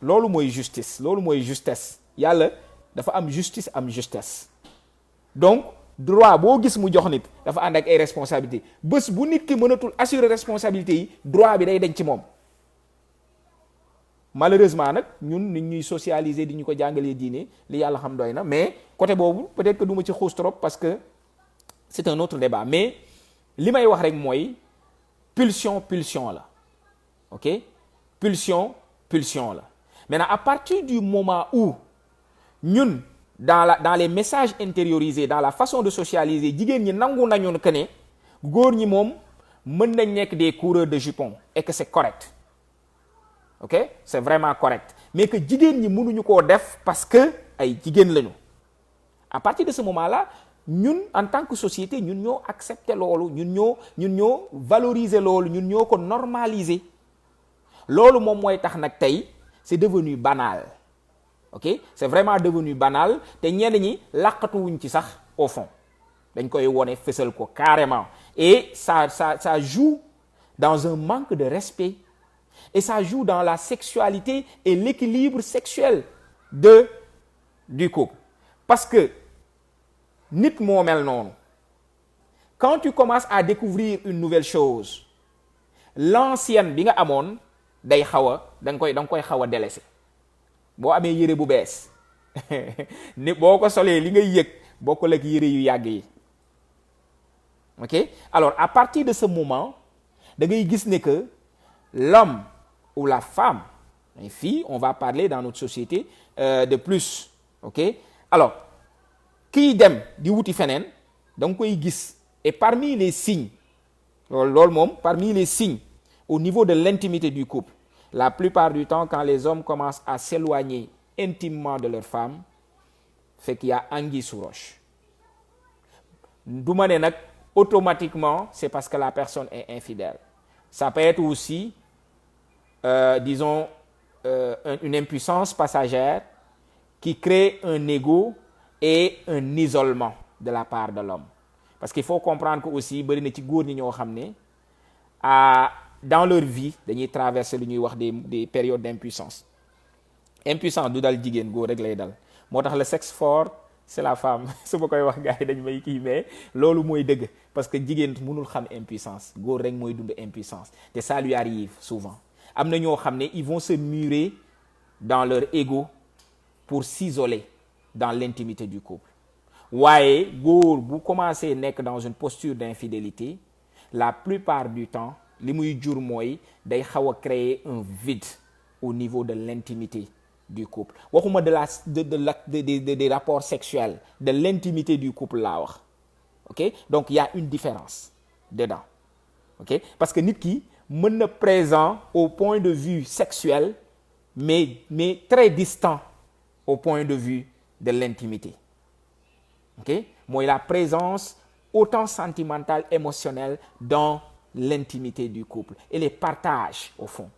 loolu mooy justice, loolu mooy justesse. yàlla dafa am justice am justesse. donc droit boo gis mu jox nit dafa ànd ak ay responsabilités. bés bu nit ki mënatul assurer responsabilité yi, droit bi day dañ ci moom. malheureusement nag ñun nit ñuy socialiser di ñu ko jàngalee diine li yàlla xam doy na, mais côté boobu peut-être que du ma ci xuus trop parce que c'est un autre débat. Mais li may wax rek mooy pulsion la, ok, pulsion la. Maintenant à partir du moment où ñun dans les messages intériorisés, dans la façon de socialiser, jigéen ñi nangu nañu que ne góor ñi moom mën nañ nekk des coureurs de jupons et que c'est correct. ok, c'est vraiment correct, mais que jigéen ñi mënuñu koo def parce que ay jigéen lañu. À partir de ce moment-là ñun en tant que société ñun ñoo accepter loolu, ñun ñoo valoriser loolu, ñun ñoo ko normaliser. loolu moom mooy tax nag tey c'est devenu banal. ok, c'est vraiment devenu banal te ñenn ñi làqatuwuñ ci sax au fond dañ koy wone fësal ko carrément. Et ça joue dans un manque de respect Et ça joue dans la sexualité et l'équilibre sexuel du couple. Parce que nit moo mel noonu. Quand tu commences à découvrir une nouvelle chose, l'ancienne bi nga amoon day xaw a da nga koy xaw a délaissé. Boo amee yére bu bees ni boo ko solee li ngay yëg bokkul ak yére yu yàgg yi. Ok? Alors à partir de ce moment da ngay gis ne que l'homme ou la femme, les filles, on va parler dans notre société de plus. Ok? Alors kiy dem di wuti feneen da nga koy gis. Et parmi les signes, parmi les signes au niveau de l'intimité du couple, la plupart du temps, quand les hommes commencent à s'éloigner intimement de leur femme, fait qu'il y a anguille sous roche. Du ma ne nag automatiquement, c'est parce que la personne est infidèle. Ça peut être aussi, une impuissance passagère qui crée un ego et un isolement de la part de l'homme. Parce qu'il faut comprendre que aussi bari na ci góor ñi ñoo xam ne dans leur vie dañuy traverser lu ñuy wax des périodes d'impuissance. Impuissance du dal jigéen góor rek lay dal moo tax le sexe fort c'est la femme su ma koy wax gars yi dañ may kii mais loolu mooy dëgg parce que jigéen mënul xam impuissance góor rek mooy dund impuissance te ça lui arrive souvent. Am na ñoo xam ne ils vont se murer dans leur ego pour s'isoler dans l'intimité du couple. waaye góor bu commencé nekk dans une posture d'infidélité la plupart du temps li muy jur mooy day xaw a créer un vide au niveau de l'intimité du couple waxuma des rapports sexuels de l'intimité du couple laa wax. Ok? Donc il y a une différence dedans. Ok? Parce que nit ki mën na présent au point de vue sexuel mais très distant au point de vue de l'intimité. Ok? Mooy la présence autant sentimentale, émotionnelle dans l'intimité du couple et les partages au fond.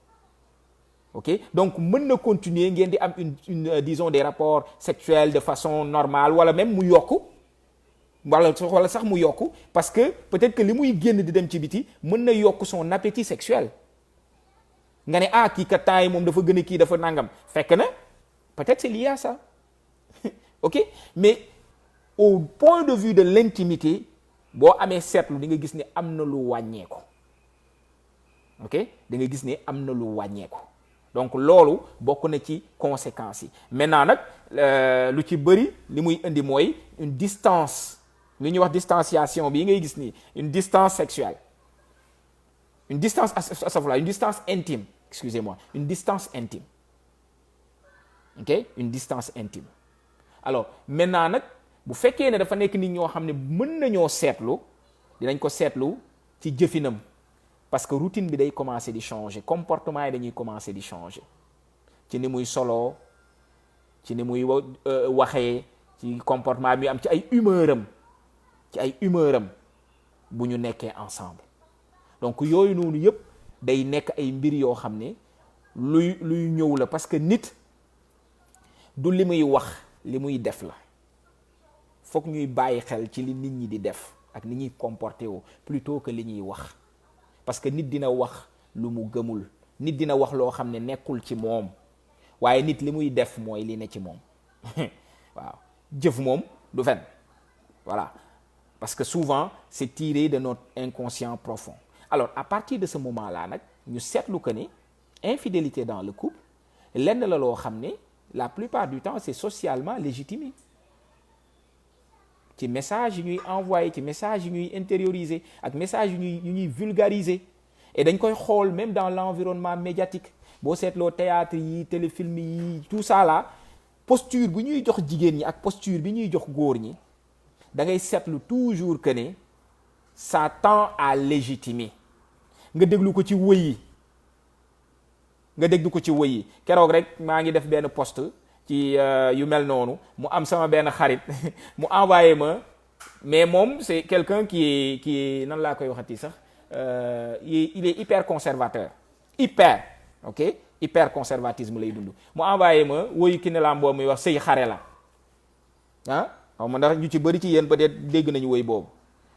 Ok? Donc mën na continuer ngeen di am une disons des rapports sexuels de façon normale wala même mu yokku wala sax mu yokku parce que peut-être que li muy génn di dem ci biti mën na yokk son appétit sexuel. Nga ne kii kat temps yi moom dafa gën a kii dafa nangam fekk na peut-être c'est lié à ça. Ok? Mais au point de vue de l'intimité boo amee seetlu di nga gis ne am na lu wàññeeku. Ok? da nga gis ne am na lu wàññeeku. Donc loolu bokk na ci conséquences yi. Maintenant nag lu ci bëri li muy indi mooy une distance li ñuy wax distanciation bii ngay gis nii une distance sexuelle. Une distance intime, excusez-moi, une distance intime. Ok? Une distance intime. Alors maintenant nag bu fekkee ne dafa nekk nit ñoo xam ne mën nañoo seetlu dinañ ko seetlu ci jëfinam parce que routine bi day commencer di changer comportement yi dañuy commencer di changer ci ni muy solo ci ni muy waxee ci comportement bi am ci ay humeur am bu ñu nekkee ensemble. Donc yooyu noonu yëpp day nekk ay mbir yoo xam ne luy ñëw la parce que nit du li muy wax li muy def la. Faut que ñuy bàyyi xel ci li nit ñi di def ak ni ñuy comporté woo plutôt que li ñuy wax parce que nit dina wax lu mu gëmul nit dina wax loo xam ne nekkul ci moom waaye nit li muy def mooy li ne ci moom waaw jëf moom du fen voilà parce que souvent c'est tiré de notre inconscient profond. Alors à partir de ce moment-là nag ñu seetlu que ni infidélité dans le couple lenn la loo xam ne la plupart du temps c'est socialement légitimé. Ci message yi ñuy envoyer ci message yi ñuy intérioriser ak message yu ñuy vulgariser et dañ koy xool même dans l'environnement médiatique boo seetloo théâtre yi téléfilm yi tout ça là posture bu ñuy jox jigéen ñi ak posture bi ñuy jox góor ñi da ngay seetlu toujours que ne ça tend à légitimer nga déglu ko ci wëy yi keroog rek maa ngi def benn post ci yu mel noonu mu am sama benn xarit mu envoyé ma mais moom c'est quelqu'un qui est nan laa koy waxati sax il est hyper conservateur hyper conservatisme lay dund mu envoyé ma woyu ki ne lam boobu muy wax sëy xare la xaw ma ndax ñu ci bëri ci yéen peut-être dégg nañu woy boobu.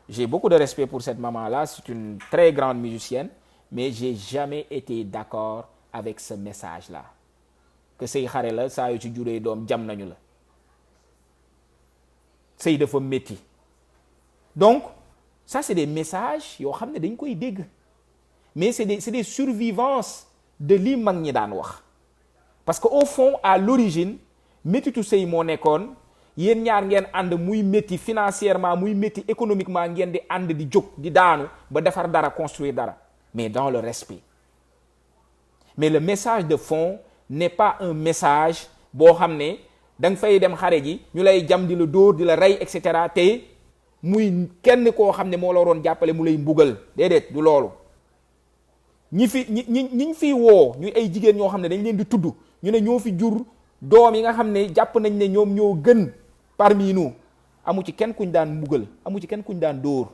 J'ai beaucoup de respect pour cette maman là, c'est une très grande musicienne mais j'ai jamais été d'accord avec ce message là que sëy xare la saa yu ci juree doom jam nañu la, sëy dafa métti. Donc ça c'est des messages yoo xam ne dañ koy dégg, mais c'est des survivances de lii mag ñi daan wax. Parce que au fond à l'origine méttitu sëy moo nekkoon yéen ñaar ngeen ànd muy métti financièrement muy métti économiquement, ngeen di ànd di jóg di daanu ba defar dara, construire dara, mais dans le respect. Mais le message de fond n'est pas un message boo xam ne da nga fay dem xare ji ñu lay jam di la dóor di la rey et cetera te muy kenn koo xam ne moo la waroon jàppale mu lay mbugal. Déedéet, du loolu. ñi fi woo ñu ay jigéen ñoo xam ne dañ leen di tudd ñu ne ñoo fi jur doom yi nga xam ne jàpp nañ ne ñoom ñoo gën parmi nous, amu ci kenn kuñ daan mbugal, amu ci kenn kuñ daan dóor,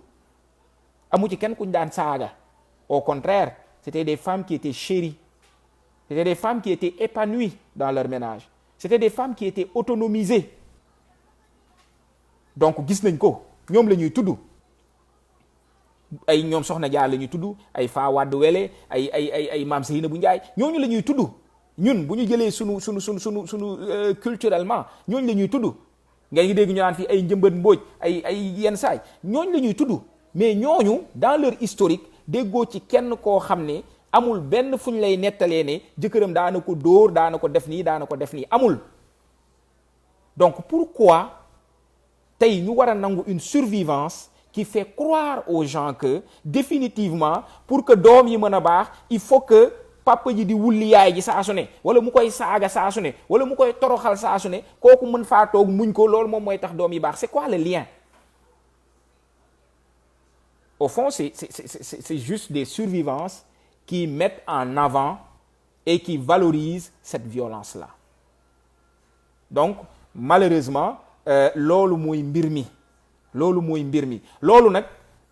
amu ci kenn kuñ daan saaga. Au contraire, c'était des femmes qui étaient chéries, c'était des femmes qui étaient épanouies dans leur ménage, c'était des femmes qui étaient autonomisées. Donc gis nañ ko, ñoom la ñuy tudd, ay ñoom Soxna Jaar la ñuy tudd, ay Faa Wàdd Wele, ay Maam Seynabou Njaay, ñooñu la ñuy tudd. Ñun bu ñu jëlee sunu culturellement ñooñu la ñuy tudd. Nga ngi dégg ñu naan fii ay Njëmbat Mbooj ay yenn saay, ñooñu la ñuy tudd. Mais ñooñu dans leur historique déggoo ci kenn koo xam ne amul benn fu ñu lay nettalee ne jëkkëram daana ko dóor, daana ko def nii, amul. Donc pourquoi tey ñu war a nangu une survivance qui fait croire aux gens que définitivement pour que doom yi mën a baax il faut que papa ji di wulli yaay ji saa su ne, wala mu koy saaga saa su ne, wala mu koy toroxal saa su ne, kooku mën faa toog muñ ko, loolu moom mooy tax doom yi baax. C'est quoi le lien? Au fond c'est juste des survivances qui mettent en avant et qui valorisent cette violence-là. Donc malheureusement loolu mooy mbir mi, loolu nag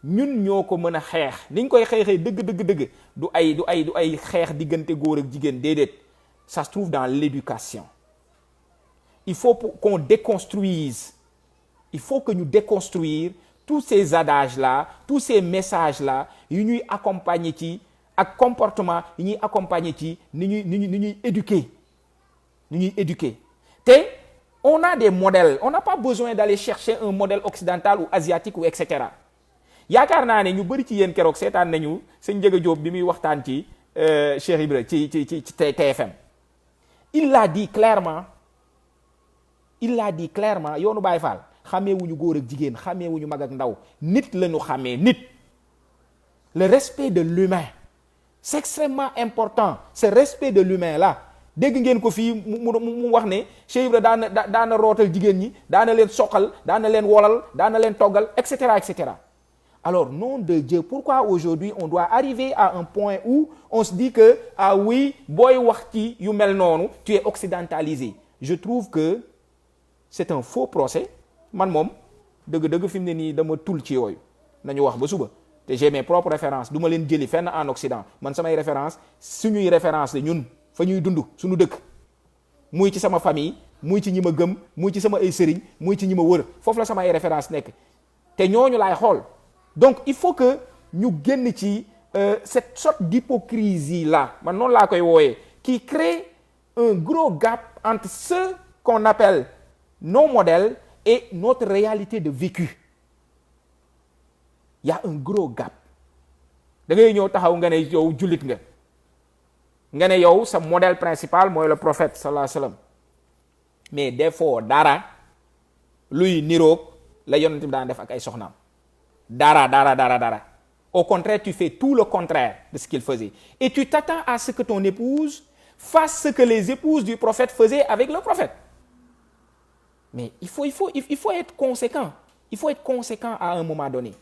ñun ñoo ko mën a xeex. ni ñu koy xeexee dëgg du ay xeex diggante góor ak jigéen, déedéet. Ça se trouve dans l'éducation. Il faut qu'on déconstruise, il faut que ñu déconstruire tous ces adages-là, tous ces messages-là yu ñuy accompagner ci ak comportement yu ñuy accompagner ci ni ñuy éduquer te on a des modèles, on n'a pas besoin d'aller chercher un modèle occidental ou asiatique ou etc. yaakaar naa ne ñu bëri ci yéen keroog seetaan nañu sëñ Ndiaga Diop bi muy waxtaan ci Cheikh Ibra ci TFM. Il l'a dit clairement yoonu Baye Fall xàmmeewuñu góor ak jigéen, xàmmeewuñu mag ak ndaw, nit lañu xàmmee, nit. Le respect de l'humain, c'est extrêmement important, ce respect de l'humain là. dégg ngeen ko fii mu wax ne Cheikh Ibra daana rootal jigéen ñi, daana leen soqal, daana leen wolal, daana leen toggal, et cetera. Alors nom de Dieu, pourquoi aujourd'hui on doit arriver à un point où on se dit que ah oui booy wax ci yu mel noonu tu es occidentalisé? Je trouve que c'est un faux procès. Man moom dëgg fi mu ne nii dama tul ci yooyu, nañu wax ba suba. te j'ai mes propres références, du ma leen jëli fenn en Occident. Man samay référence suñuy référence la ñun fa ñuy dund suñu dëkk, muy ci sama famille, muy ci ñi ma gëm, muy ci sama ay sëriñ, muy ci ñi ma wër, foofu la sama ay référence nekk te ñooñu laay xool. Donc il faut que ñu génn ci cette sorte d'hypocrisie là, man noonu laa koy wooyee, qui crée un gros gap entre ce qu'on appelle nos modèles et notre réalité de vécu. Il y a un gros gap. da ngay ñëw taxaw nga ne yow jullit nga ne yow sa modèle principal mooy le prophète sallallahu alayhi wa sallam, mais defoo dara luy niroog la yonent bi daan def ak ay soxnaam. Dara. Au contraire, tu fais tout le contraire de ce qu'il faisait. Et tu t'attends à ce que ton épouse fasse ce que les épouses du prophète faisaient avec le prophète. Mais il faut être conséquent. Il faut être conséquent à un moment donné.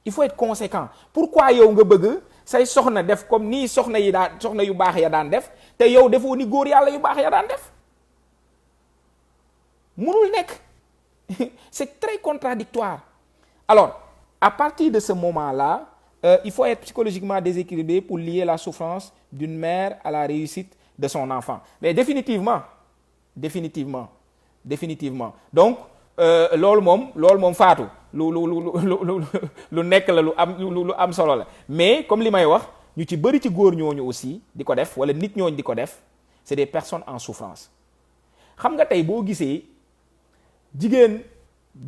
Il faut être conséquent. Pourquoi yow nga bëgg say soxna def comme nii soxna yu baax ya daan def te yow defoo ni góor yàlla yu baax ya daan def? Mënul nekk. C'est très contradictoire. Alors, à partir de ce moment-là, il faut être psychologiquement déséquilibré pour lier la souffrance d'une mère à la réussite de son enfant. Mais définitivement. Donc loolu moom faatu lu nekk la lu am solo la. Mais comme li may wax, ñu ci bëri ci góor ñooñu aussi di ko def wala nit ñooñu di ko def c'est des personnes en souffrance. xam nga tey boo gisee jigéen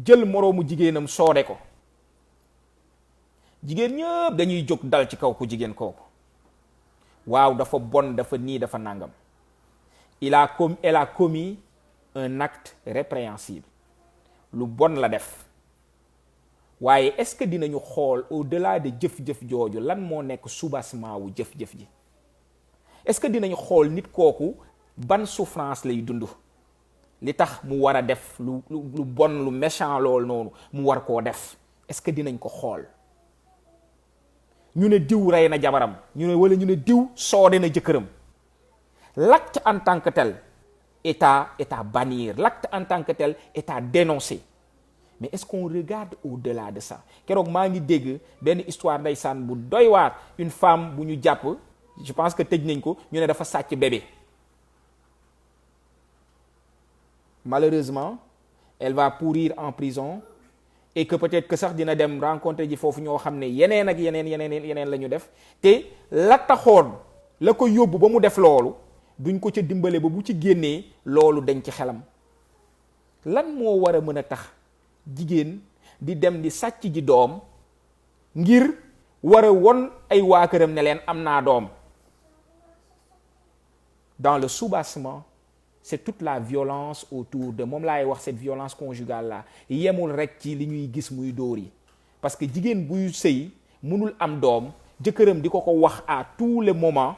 jël moroomu jigéenam soode ko jigéen ñëpp dañuy jóg dal ci kaw ku jigéen kooku waaw dafa bon dafa nii dafa nangam elle a commis un acte répréhensible lu bon la def waaye est-ce que dinañu xool au-delà de jëf-jëf jooju lan moo nekk soubassement wu jëf-jëf ji est-ce que dinañu xool nit kooku ban souffrance lay dund li tax mu war a def lu bon lu méchant loolu noonu mu war koo def est-ce que dinañ ko xool ñu ne diw rey na jabaram wala ñu ne diw soode na jëkkëram l'acte en tant que tel est à bannir, l'acte en tant que tel est à dénoncer. Mais est-ce qu'on regarde au-delà de ça? Keroog maa ngi dégg benn histoire ndeysaan bu doy waar, une femme bu ñu jàpp, je pense que tëj nañ ko, ñu ne dafa sàcc bébé. Malheureusement, elle va pourrir en prison et que peut-être que sax dina dem rencontrer ji foofu ñoo xam ne yeneen ak yeneen la ñu def te la taxoon la ko yóbbu ba mu def loolu duñ ko ca dimbale ba bu ci génnee loolu dañ ci xelam. Lan moo war a mën a tax jigéen di dem di sàcc ji doom ngir war a won ay waa këram ne leen am naa doom? Dans le soubassement, c'est toute la violence autour de moom laay wax, cette violence conjugale là yemul rek ci li ñuy gis muy dóor yi, parce que jigéen buy sëy mënul am doom jëkkëram di ko wax à tous les moments.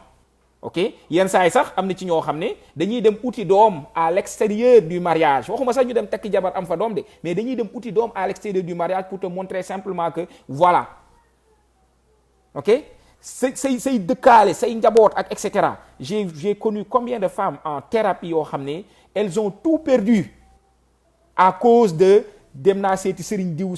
Ok, yenn saa yi sax am na ci ñoo xam ne dañuy dem uti doom à l'extérieur du mariage, waxuma sax ñu dem takki jabar am fa doom de, mais dañuy dem uti doom à l'extérieur du mariage pour te montrer simplement que voilà. Ok, say dëkkaale say njaboot ak et cetera. J'ai connu combien de femmes en thérapie yoo xam ne elles ont tout perdu à cause de dem naa seeti sëriñ diw.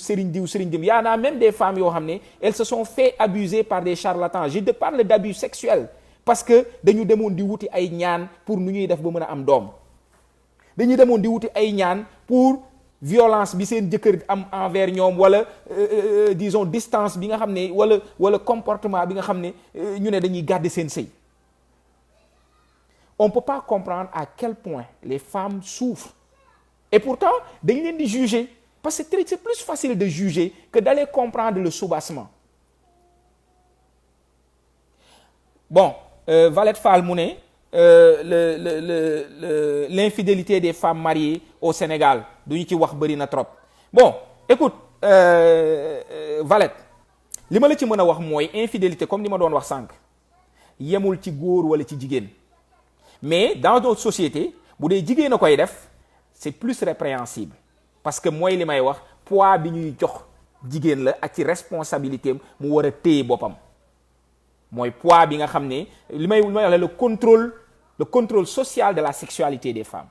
Y en a même des femmes yoo xam ne elles se sont fait abuser par des charlatans. Je te parle d'abus sexuels. Parce que dañu demoon di wuti ay ñaan pour nu ñuy def ba mën a am doom, dañuy demoon di wuti ay ñaan pour violence bi seen jëkkër am envers ñoom wala disons distance bi nga xam ne wala comportement bi nga xam ne ñu ne dañuy garder seen sëy. On peut pas comprendre à quel point les femmes souffrent et pourtant dañ leen di juger parce que c'est plus facile de juger que d'aller comprendre le soubassement. Bon. Valette Fall mu ne l'infidélité des femmes mariées au Sénégal duñu ci wax bëri na trop. Bon écoute Valette, li ma la ci mën a wax mooy infidélité comme ni ma doon wax sànq yemul ci góor wala ci jigéen, mais dans notre société bu dee jigéen a koy def c'est plus répréhensible parce que mooy li may wax poids bi ñuy jox jigéen la ak ci responsabilité mu war a téye boppam. Mooy poids bi nga xam ne li may wax le contrôle social de la sexualité des femmes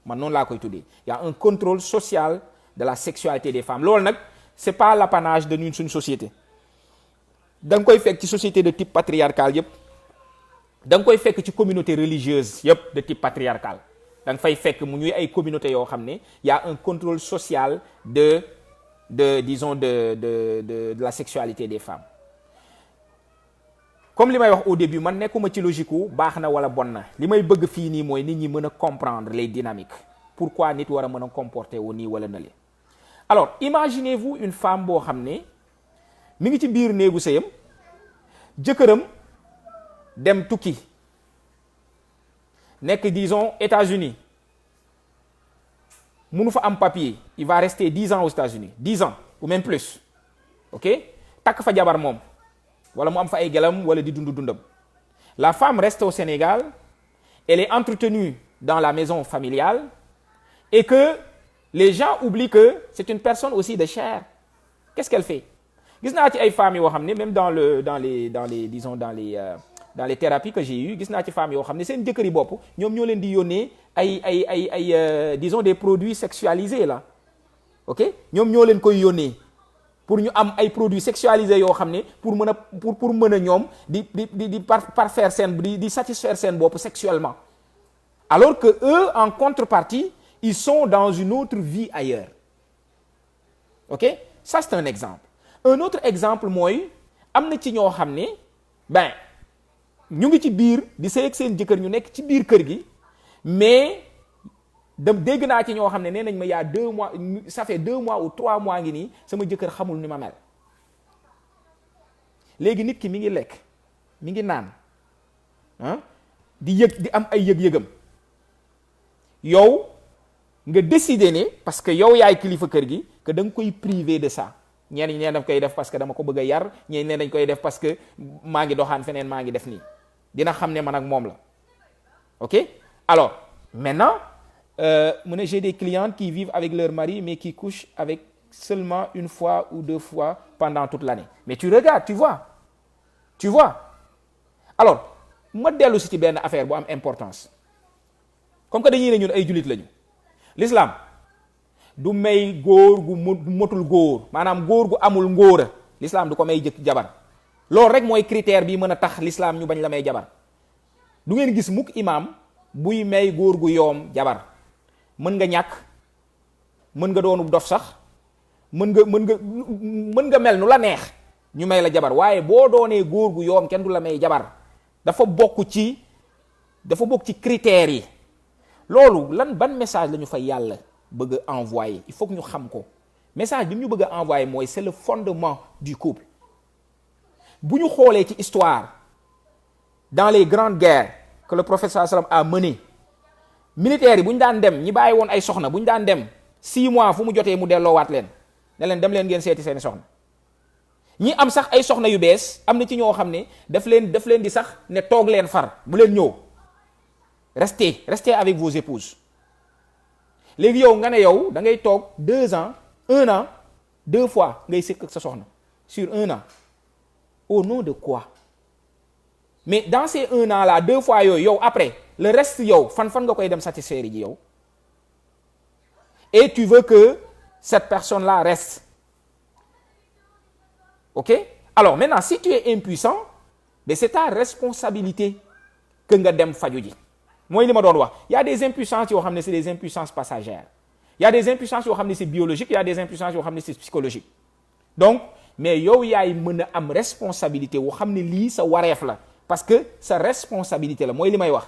man noonu laa koy tuddee. Il y a un contrôle social de la sexualité des femmes. Loolu nag c'est pas l'apanage de ñun suñu société. Da nga koy fekk ci société de type patriarcal yëpp, da nga koy fekk ci communauté religieuse yëpp de type patriarcal. Da nga fay fekk mu ñuy ay communauté yoo xam ne y a un contrôle social de la sexualité des femmes. Comme li may wax au début man nekkuma ci logique wu baax na wala bon na, li may bëgg fii nii mooy nit ñi mën a comprendre les dynamiques, pourquoi nit war a mën a comporter wu nii wala nale. Alors imaginez-vous une femme boo xam ne mi ngi ci biir néegu sëyam jëkkëram dem tukki nekk disons États-Unis mënu fa am papier, il va rester 10 ans aux États-Unis, 10 ans ou même plus. Ok, takk fa jabar moom wala mu am fa ay gelam wala di dundam. La femme reste au Sénégal, elle est entretenue dans la maison familiale et que les gens oublient que c'est une personne aussi de chair. Qu'est-ce qu'elle fait? Gis naa ci ay femmes yoo xam ne même dans les thérapies que j'ai eues, gis naa ci femmes yoo xam ne seen jëkkër yi bopp ñoom ñoo leen di yónnee ay disons des produits sexualisés là. Ok, ñoom ñoo leen koy yónnee pour ñu am ay produits sexualisés yoo xam ne pour mën a ñoom di parfaire seen di satisfaire seen bopp sexuellement, alors que eux en contrepartie ils sont dans une autre vie ailleurs. Ok, ça c'est un exemple. Un autre exemple mooy am na ci ñoo xam ne ñu ngi ci biir di sëy ak seen jëkkër ñu nekk ci biir kër gi mais dégg naa ci ñoo xam ne nee nañ ma yaa 2 mois ça fait 2 mois ou 3 mois ngi nii sama jëkkër xamul ni ma mel. léegi nit ki mi ngi lekk mi ngi naan di am ay yëg-yëgam yow nga décider ne parce que yow yaay kilifa kër gi que da nga koy privé de ça. ñeen ñi daf koy def parce que dama ko bëgg a yar ñeen ne dañ koy def parce que maa ngi doxaan feneen maa ngi def nii dina xam ne man ak moom la. ok alors maintenant mu ne j'ai des clientes qui vivent avec leur mari mais qui couchent avec seulement 1 fois ou 2 fois pendant toute l'année. Mais tu regardes, tu vois alors ma dellu si ci benn affaire bu am importance comme que dañuy ne ñun ay jullit lañu. L'islam du may góor gu motul góor maanaam góor gu amul ngóora l'islam du ko may jabar loolu rek mooy critère bi mën a tax l'islam ñu bañ la may jabar. du ngeen gis mukk imam buy may góor gu yoom jabar. mën nga ñàkk mën nga doonu dof sax mën nga mel nu la neex ñu may la jabar waaye boo doonee góor gu yoom kenn du la may jabar dafa bokk ci critères yi. loolu ban message la ñu fay yàlla bëgg a envoyer il faut que ñu xam ko message bi ñu bëgg a envoyer mooy c'est le fondement du couple. bu ñu xoolee ci histoire dans les grandes guerres que le prophète sallallahu alayhi wa sallam a menées militaires yi bu ñu daan dem ñi bàyyi woon ay soxna bu ñu daan dem 6 mois fu mu jotee mu delloowaat leen ne leen dem leen ngeen seeti seeni soxna. ñi am sax ay soxna yu bees am na ci ñoo xam ne daf leen di sax ne toog leen far bu leen ñëw restez avec vos épouses. léegi yow nga ne yow da ngay toog 2 ans 1 an 2 fois ngay sëkk ak sa soxna sur 1 an au nom de quoi? mais dans ces 1 an là 2 fois yooyu yow après le reste yow fan nga koy dem satisfaire ji yow et tu veux que cette personne là reste. ok alors maintenant si tu es impuissant mais c'est ta responsabilité que nga dem faju ji. mooy li ma doon wax y a des impuissances yoo xam ne c'est des impuissances passagères y a des impuissances yoo xam ne c'est biologique y a des impuissances yoo xam ne c'est psychologique donc mais yow yaay mën a am responsabilité woo xam ne lii sa wareef la parce que sa responsabilité la mooy li may wax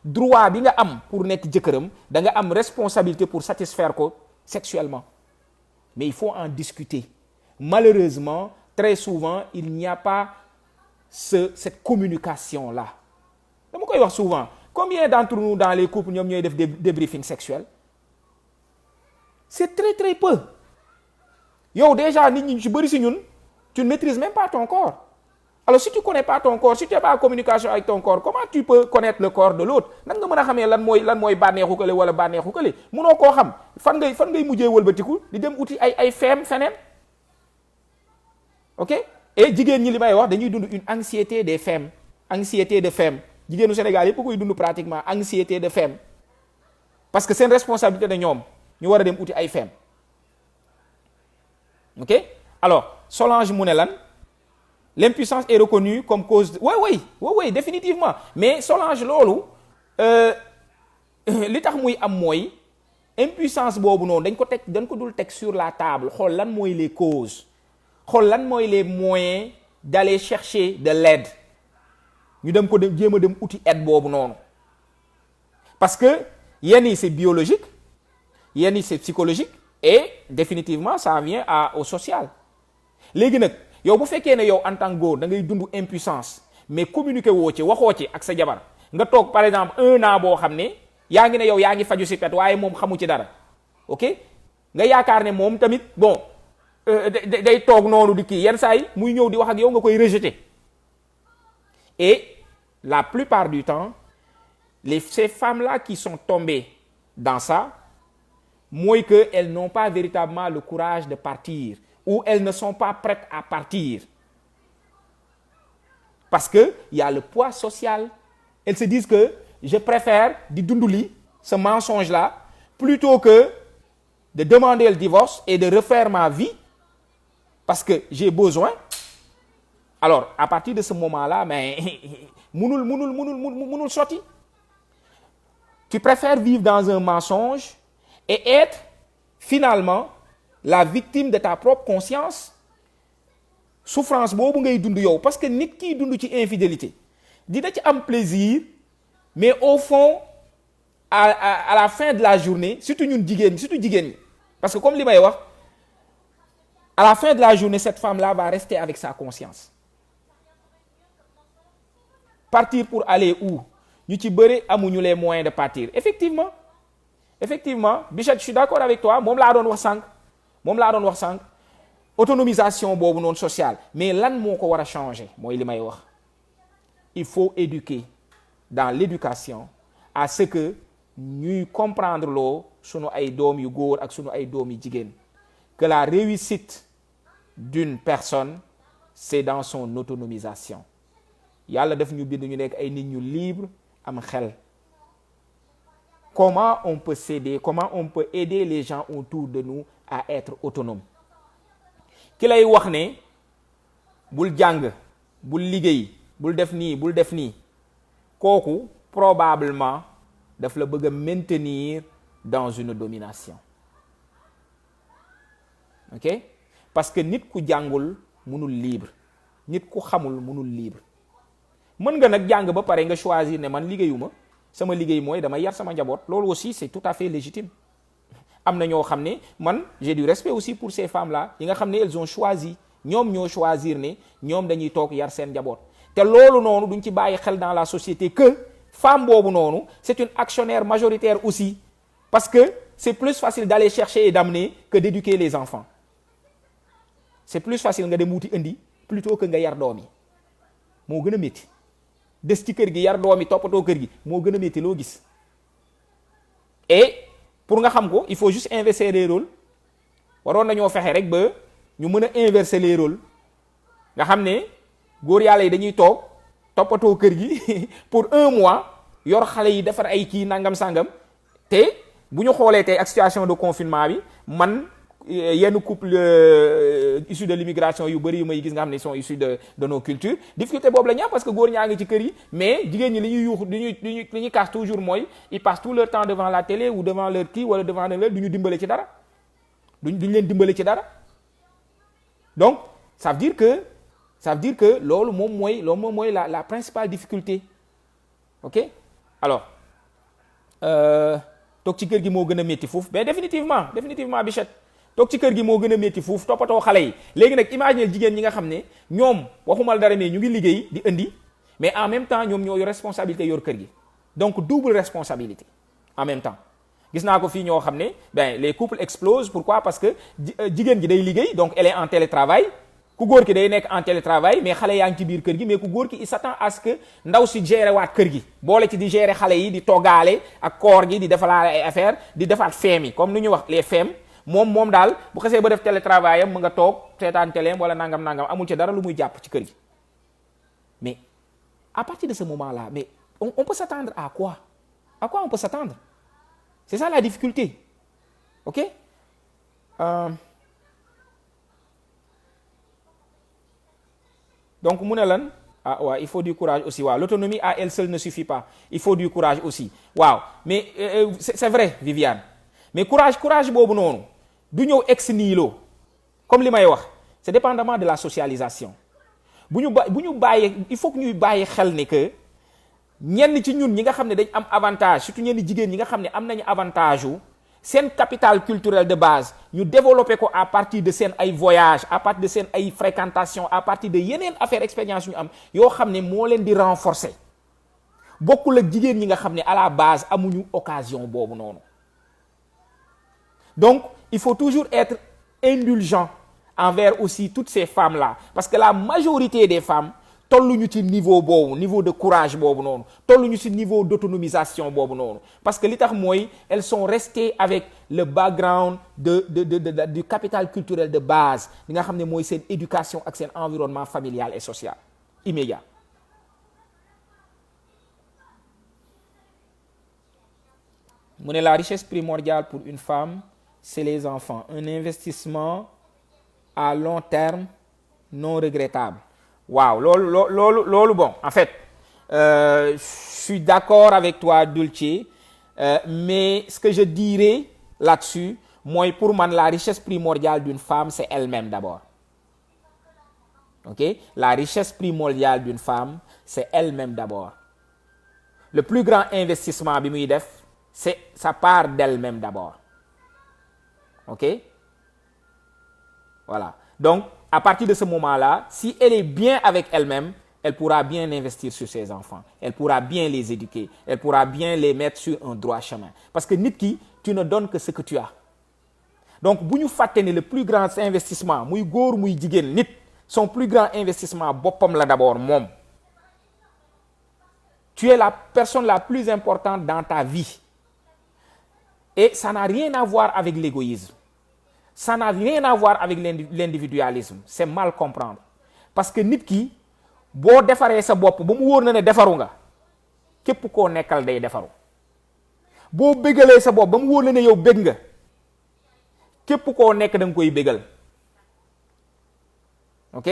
droit bi nga am pour nekk jëkkëram da nga am responsabilité pour satisfaire ko sexuellement mais il faut en discuter. Malheureusement très souvent il n'y a pas cette communication là dama koy wax souvent. Combien d'entre nous dans les couples ñoom ñooy def débriefing sexuel? C'est très très peu. yow déjà nit ñi ci bëri si ñun tu ne maîtrises même pas ton corps. alors si tu connais pas ton corps si tu n'as pas communication avec ton corps comment tu peux connaître le corps de l'autre nan nga mën a xamee lan mooy bànneexu kële wala bànneexu kële mënoo koo xam fan ngay mujjee wëlbatiku di dem uti ay feem feneen. ok et jigéen ñi li may wax dañuy dund une anxiété des femmes anxiété de femme. jigéenu Sénégal yëpp koy dund pratiquement anxiété de femme parce que c'est une responsabilité de ñoom ñu war a dem uti ay femme. ok alors Solange mu ne lan l'impuissance est reconnue comme cause de... oui définitivement mais Solange loolu li tax muy am mooy impuissance boobu noonu dañ ko dul teg sur la table xool lan mooy les causes xool lan mooy les moyens d'aller chercher de l'aide. ñu dem ko jéem a dem outil aide boobu noonu parce que yenn yi c'est biologique yenn yi c'est psychologique et définitivement ça vient au social. léegi nag yow bu fekkee ne yow en tant que góor da ngay dund impuissance mais communiquer woo ci waxoo ci ak sa jabar nga toog par exemple 1 an boo xam ne yaa ngi ne yow yaa ngi faju si pet waaye moom xamu ci dara ok nga yaakaar ne moom tamit bon day toog noonu di kii yenn saa yi muy ñëw di wax ak yow nga koy rejeter. Et la plupart du temps, ces femmes-là qui sont tombées dans ça, mooy que elles n'ont pas véritablement le courage de partir ou elles ne sont pas prêtes à partir. Parce que il y a le poids social. Elles se disent que je préfère di dund li ce mensonge-là plutôt que de demander le divorce et de refaire ma vie parce que j'ai besoin. Alors à partir de ce moment-là mais mënul sotti. Tu préfères vivre dans un mensonge et être finalement la victime de ta propre conscience. Souffrance boobu ngay dund yow parce que nit kiy dund ci infidélité dina ci am plaisir mais au fond à la fin de la journée surtout ñun surtout jigéen ñi parce que comme li may wax à la fin de la journée cette femme-là va rester avec sa conscience. Partir pour aller où? Ñu ci bëri amuñu les moyens de partir. Effectivement Bichette, je suis d'accord avec toi moom laa doon wax sànq autonomisation boobu noonu sociale mais lan moo ko war a changer mooy li may wax il faut éduquer dans l'éducation à ce que ñuy comprendre loo sunu ay doom yu góor ak sunu ay doom yu jigéen que la réussite d'une personne c'est dans son autonomisation. Yàlla daf ñu bind ñu nekk ay nit ñu libre am xel. Comment on peut s'aider, comment on peut aider les gens autour de nous à être autonomes. Ki lay wax ne bul jàng bul liggéey bul def nii kooku probablement daf la bëgg a maintenir dans une domination. Ok? Parce que nit ku jàngul mënul libre nit ku xamul mënul libre. Mën nga nag jàng ba pare nga choisir ne man liggéeyuma sama liggéey mooy dama yar sama njaboot loolu aussi c'est tout à fait légitime. Am na ñoo xam ne man j'ai du respect aussi pour ces femmes là yi nga xam ne elles ont choisi ñoom ñoo choisir ne ñoom dañuy toog yar seen njaboot te loolu noonu duñ ci bàyyi xel dans la société que femme boobu noonu c'est une actionnaire majoritaire aussi parce que c'est plus facile d'aller chercher et d'amener que d'éduquer les enfants. C'est plus facile nga dem wuti indi plutôt que nga yar doom yi moo gën a métti des ci kër gi yar doom yi toppatoo kër gi moo gën a métti loo gis. Et pour nga xam ko il faut juste inverser les rôles waroon nañoo fexe rek ba ñu mën a inverser les rôles nga xam ne góor yàlla yi dañuy toog toppatoo kër gi pour 1 mois yor xale yi defar ay kii nangam sangam te bu ñu xoolee tey ak situation de confinement bi man yenn couple issus de l'immigration yu bëri yu may gis nga xam ne sont issus de nos cultures difficulté boobu la ñu am parce que góor ñaa ngi ci kër yi mais jigéen ñi li ñuy yuux li ñuy casse toujours mooy ils passent tout leur temps devant la télé ou devant leur kii wala devant leur du ñu dimbale ci dara duñ leen dimbale ci dara donc ça veut dire que loolu moom mooy la principale difficulté. Ok alors toog ci kër gi moo gën a métti foofu mais définitivement Bichette toog ci kër gi moo gën a métti foofu toppatoo xale yi léegi nag imaginer jigéen ñi nga xam ne ñoom waxumal dara mais ñu ngi liggéey di indi mais en même temps ñoom ñoo yor responsabilité yor kër gi donc double responsabilité en même temps gis naa ko fii ñoo xam ne les couples explosent pourquoi parce que jigéen ji day liggéey donc elle est en télétravail ku góor ki day nekk en télétravail mais xale yaa ngi ci biir kër gi mais ku góor ki il s'attend à ce que ndaw si gérer waat kër gi boole ci di gérer xale yi di toggaale ak koor gi di defalaale ay affaire di defaat feem yi comme nu ñuy wax les feem moom daal bu xasee ba def télétravail am mu nga toog seetaan téléem wala nangam amul ci dara lu muy jàpp ci kër gi mais à partir de ce moment-là mais on peut s'attendre à quoi on peut s'attendre c'est ça la difficulté. Ok donc mu ne lan waaw il faut du courage aussi waaw l'autonomie à elle seule ne suffit pas il faut du courage aussi waaw mais c'est vrai Viviane mais courage boobu noonu du ñëw ex nihilo comme li may wax c'est dépendamment de la socialisation bu ñu bàyyee il faut que ñuy bàyyi xel ne que ñenn ci ñun ñi nga xam ne dañ am avantage surtout ñenn jigéen ñi nga xam ne am nañu avantage wu seen capital culturel de base ñu développer ko à partir de seen ay voyage à partir de seen ay fréquentation à partir de yeneen affaire expérience yu ñu am yoo xam ne moo leen di renforcer bokkul ak jigéen ñi nga xam ne à la base amuñu occasion boobu noonu. Donc il faut toujours être indulgent envers aussi toutes ces femmes-là parce que la majorité des femmes tolluñu ci niveau boobu niveau de courage boobu noonu tolluñu ci niveau d'autonomisation boobu noonu parce que li tax mooy elles sont restées avec le background du capital culturel de base li nga xam ne mooy seen éducation ak seen environnement familial et social immédiat. Mu ne la richesse primordiale pour une femme c'est les enfants un investissement à long terme non regrettable. Waaw loolu bon en fait je suis d'accord avec toi Dulce mais ce que je dirais là-dessus mooy pour man la richesse primordiale d'une femme c'est elle-même d'abord. Ok? La richesse primordiale d'une femme, c'est elle-même d'abord. Le plus grand investissement bi muy def, c'est ça part d'elle-même d'abord. Ok? Voilà. Donc, à partir de ce moment-là, si elle est bien avec elle-même, elle pourra bien investir sur ses enfants. Elle pourra bien les éduquer. Elle pourra bien les mettre sur un droit chemin. Parce que nit ki, tu ne donnes que ce que tu as. Donc, bu ñu fàtte ne le plus grand investissement, muy góor muy jigéen nit, son plus grand investissement boppam la d'abord moom. Tu es la personne la plus importante dans ta vie. Et ça n'a rien à voir avec l'égoïsme. Ça n'a rien à voir avec l'individualisme. C'est mal comprendre. Parce que nit ki, boo defaree sa bopp ba mu wóor na ne defaru nga, képp koo nekkal day defaru. Boo bégalee sa bopp ba mu wóor na ne yow bég nga, képp koo nekk da nga koy bégal. Ok?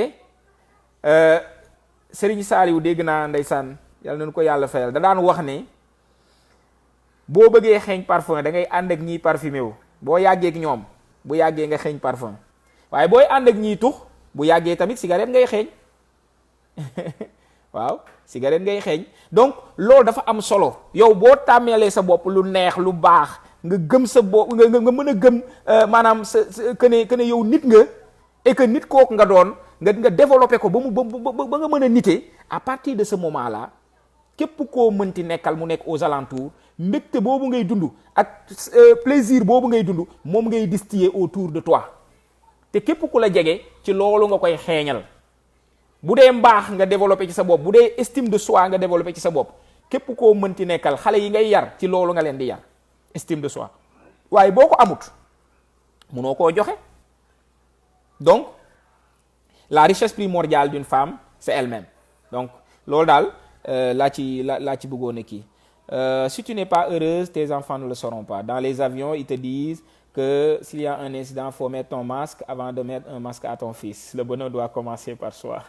Serigne Saliou dégg naa ndeysaan yàlla nañu ko yàlla fayal da daan wax ne boo bëggee xeeñ parfum da ngay ànd ak ñiy parfumé wu boo yàggee ak ñoom bu yàggee nga xeeñ parfum waaye booy ànd ak ñiy tux bu yàggee tamit cigarette ngay xeeñ waaw cigarette ngay xeeñ donc loolu dafa am solo yow boo tàmmeelee sa bopp lu neex lu baax nga gëm sa bopp nga mën a gëm maanaam que ne yow nit nga et que nit kooku nga doon nga développé ko ba nga mën a nite à partir de ce moment là képp koo mënti nekkal mu nekk aux alentours mbégte boobu ngay dund ak plaisir boobu ngay dund moom ngay distiller autour de toi te képp ku la jege ci loolu nga koy xeeñal bu dee mbaax nga développé ci sa bopp bu dee estime de soi nga développé ci sa bopp képp koo mënti nekkal xale yi ngay yar ci loolu nga leen di yar estime de soi waaye boo ko amut munoo koo joxe. Donc la richesse primordiale d'une femme c'est elle-même. Donc loolu daal laa ci bëggoon a kii si tu n'es pas heureuse tes enfants ne le seront pas. Dans les avions ils te disent que s'il y a un incident faut mettre ton masque avant de mettre un masque à ton fils. Le bonheur doit commencer par soi.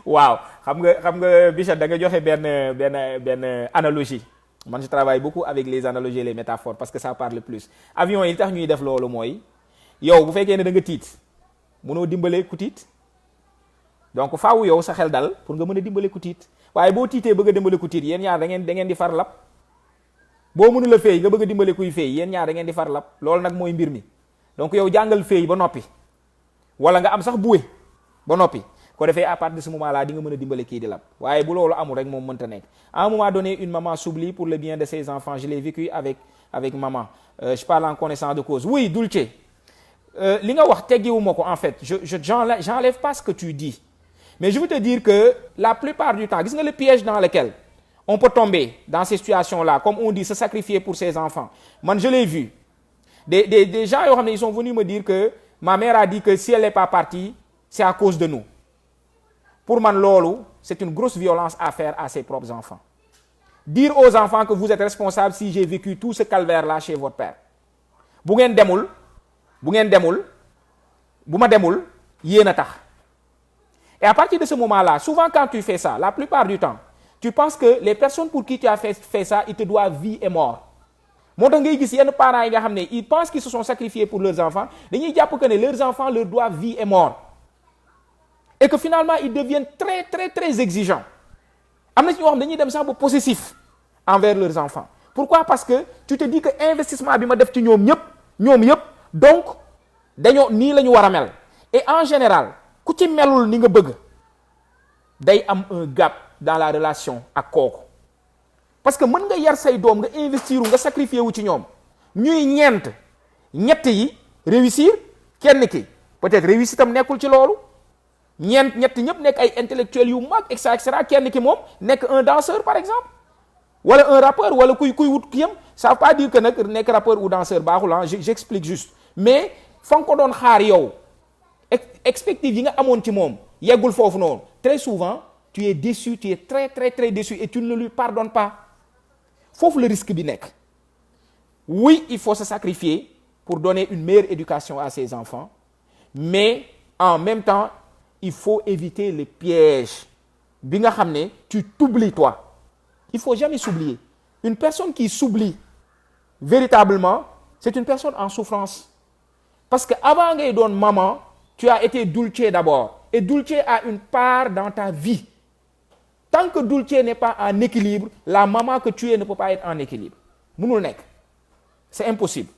waaw xam nga Bichette da nga joxe benn analogie. Man je travaille beaucoup avec les analogies et les métaphores parce que ça parle plus. Avion yi tax ñuy def loolu mooy yow bu fekkee ne da nga tiit mënoo dimbale ku tiit donc faawu yow sa xel dal pour nga mën a dimbale ku tiit waaye boo tiitee bëgg a dimbale ku tiit yéen ñaar da ngeen di far lap boo mënula féey nga bëgg a dimbale kuy féey yéen ñaar da ngeen di far lap loolu nag mooy mbir mi donc yow jàngal féey ba noppi wala nga am sax buwe ba noppi ko defee à partir de ce moment là di nga mën a dimbale kii di lap waaye bu loolu amul rek moom mënta nekk à un moment donné une maman s'oublie pour le bien de ses enfants. Je l'ai vécu avec maman. Je parle en connaissance de cause. Oui, Dulce. Li nga wax teggiwuma ko en fait j'enlève pas ce que tu dis mais je veux te dire que la plupart du temps gis nga le piège dans lequel on peut tomber dans ces situations-là comme on dit se sacrifier pour ses enfants man je l'ai vu des gens yoo xam ne ils sont venus me dire que ma mère a dit que si elle n'est pas partie c'est à cause de nous. Pour man loolu c'est une grosse violence à faire à ses propres enfants. Dire aux enfants que vous êtes responsables si j'ai vécu tout ce calvaire-là chez votre père bu ngeen demul bu ma demul yéen a tax. Et à partir de ce moment-là souvent quand tu fais ça la plupart du temps tu penses que les personnes pour qui tu as fait ça ils te doivent vie et mort. Moo tax ngay gis yenn parents yi nga xam ne ils pensent qu'ils se sont sacrifiés pour leurs enfants dañuy jàpp que ne leurs enfants leur doivent vie et mort et que finalement ils deviennent très très très exigeants. Am na ci ñoo xam dañuy dem sax ba possessif envers leurs enfants. Pourquoi? Parce que tu te dis que investissement bi ma def ci ñoom yëpp donc dañoo nii la ñu war a mel et en général ku ci melul ni nga bëgg day am un gap dans la relation ak kooku parce que mën nga yar say doom nga investir nga sacrifier wu ci ñoom ñuy ñett yi réussir kenn ki peut-être réussir tam nekkul ci loolu ñett ñëpp nekk ay intellectuels yu mag et cetera kenn ki moom nekk un danseur par exemple wala un rappeur wala kuy wut kiyam ça veut pas dire que nag nekk rappeur ou danseur baaxul ah j'explique juste mais fa nga ko doon xaar yow expectative yi nga amoon ci moom yeggul foofu noonu très souvent tu es déçu tu es très très très déçu et tu ne lui pardonnes pas foofu le risque bi nekk. Oui, il faut se sacrifier pour donner une meilleure éducation à ses enfants mais en même temps il faut éviter les pièges bi nga xam ne tu t'oublies toi. Il faut jamais s'oublier. Une personne qui s'oublie véritablement c'est une personne en souffrance parce que avant ngay doon maman tu as été Dulce d'abord et Dulce a une part dans ta vie. Tant que Dulce n'est pas en équilibre, la maman que tu es ne peut pas être en équilibre. Mënul nekk. C'est impossible.